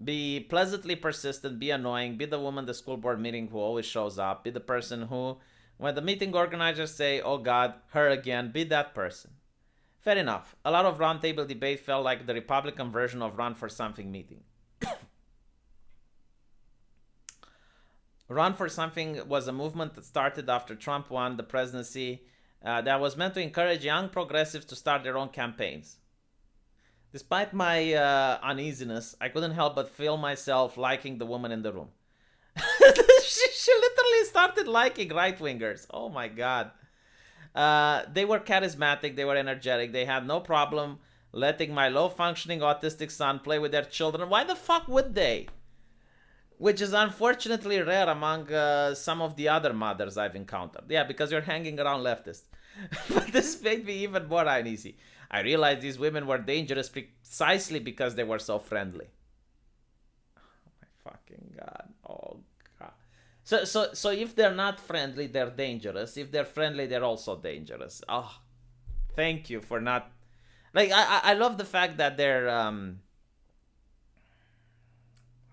Be pleasantly persistent, be annoying, be the woman the school board meeting who always shows up, be the person who, when the meeting organizers say, oh god, her again, be that person. Fair enough. A lot of roundtable debate felt like the Republican version of Run for Something meeting. Run for Something was a movement that started after Trump won the presidency that was meant to encourage young progressives to start their own campaigns. Despite my uneasiness, I couldn't help but feel myself liking the woman in the room. she literally started liking right-wingers. Oh my god. They were charismatic, they were energetic, they had no problem letting my low-functioning autistic son play with their children. Why the fuck would they? Which is unfortunately rare among some of the other mothers I've encountered. Yeah, because you're hanging around leftists. But this made me even more uneasy. I realized these women were dangerous precisely because they were so friendly. Oh my fucking god. Oh god. So if they're not friendly, they're dangerous. If they're friendly, they're also dangerous. Oh, thank you for not... Like, I love the fact that they're... How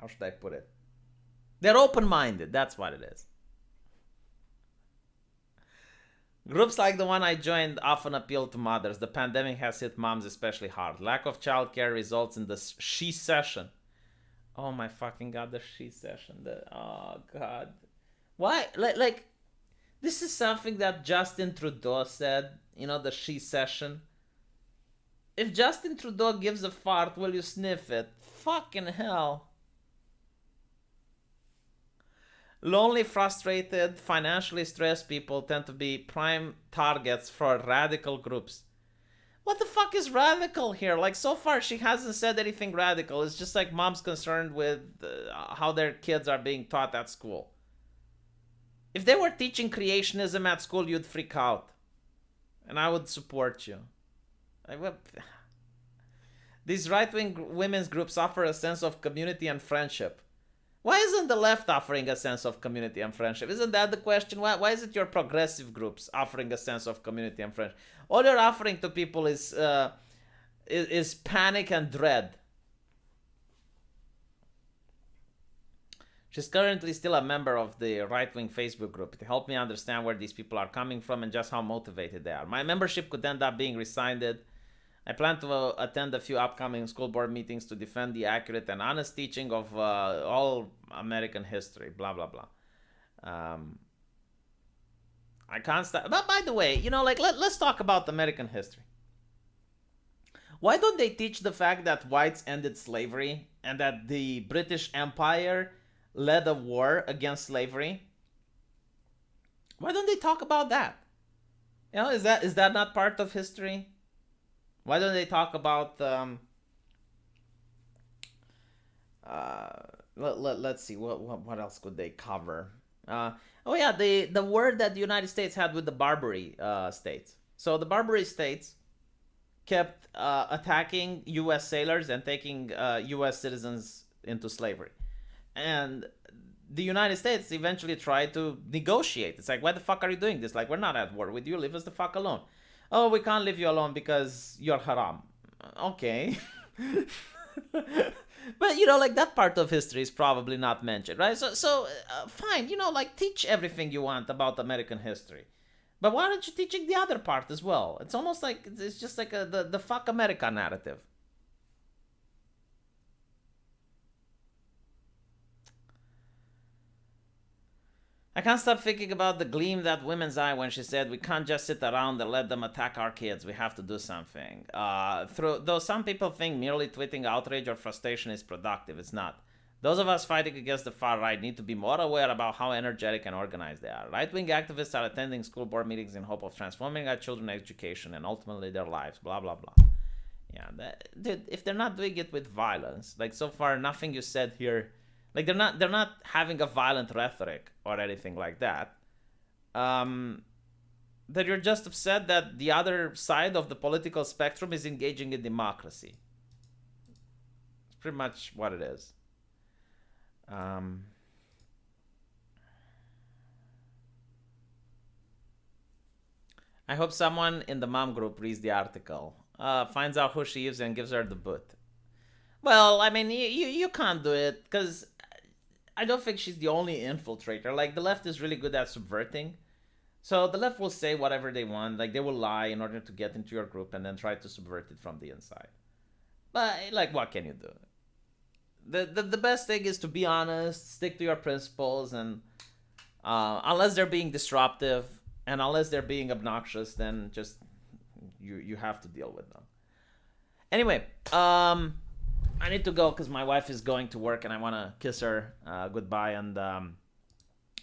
should I put it? They're open-minded. That's what it is. Groups like the one I joined often appeal to mothers. The pandemic has hit moms especially hard. Lack of childcare results in the she session. Oh my fucking god, the she session. Oh god. Why? Like, this is something that Justin Trudeau said. You know, the she session. If Justin Trudeau gives a fart, will you sniff it? Fucking hell. Lonely, frustrated, financially stressed people tend to be prime targets for radical groups. What the fuck is radical here? Like, so far she hasn't said anything radical. It's just like moms concerned with how their kids are being taught at school. If they were teaching creationism at school, you'd freak out. And I would support you. These right-wing women's groups offer a sense of community and friendship. Why isn't the left offering a sense of community and friendship? Isn't that the question? Why is it your progressive groups offering a sense of community and friendship? All you're offering to people is panic and dread. She's currently still a member of the right-wing Facebook group. It helped me understand where these people are coming from and just how motivated they are. My membership could end up being rescinded. I plan to attend a few upcoming school board meetings to defend the accurate and honest teaching of all American history, blah, blah, blah. I can't stop. But by the way, you know, like, let's talk about American history. Why don't they teach the fact that whites ended slavery and that the British Empire led a war against slavery? Why don't they talk about that? You know, is that not part of history? Why don't they talk about let's see, what else could they cover? Oh yeah, the war that the United States had with the Barbary states. So the Barbary states kept attacking U.S. sailors and taking U.S. citizens into slavery. And the United States eventually tried to negotiate. It's like, why the fuck are you doing this? Like, we're not at war with you. Leave us the fuck alone. Oh, we can't leave you alone because you're haram. Okay. But, like, that part of history is probably not mentioned, right? So fine, like, teach everything you want about American history. But why aren't you teaching the other part as well? It's almost like, it's just like the fuck America narrative. I can't stop thinking about the gleam that woman's eye when she said, "We can't just sit around and let them attack our kids. We have to do something." Though some people think merely tweeting outrage or frustration is productive, it's not. Those of us fighting against the far right need to be more aware about how energetic and organized they are. Right-wing activists are attending school board meetings in hope of transforming our children's education and ultimately their lives. Blah blah blah. Yeah, dude. If they're not doing it with violence, like so far, nothing you said here. Like they're not having a violent rhetoric or anything like that. That you're just upset that the other side of the political spectrum is engaging in democracy. It's pretty much what it is. I hope someone in the mom group reads the article, finds out who she is, and gives her the boot. Well, I mean, you can't do it because I don't think she's the only infiltrator. Like, the left is really good at subverting. So the left will say whatever they want. Like, they will lie in order to get into your group and then try to subvert it from the inside. But, like, what can you do? The best thing is to be honest, stick to your principles, and unless they're being disruptive and unless they're being obnoxious, then just you have to deal with them. Anyway, I need to go because my wife is going to work and I want to kiss her goodbye, and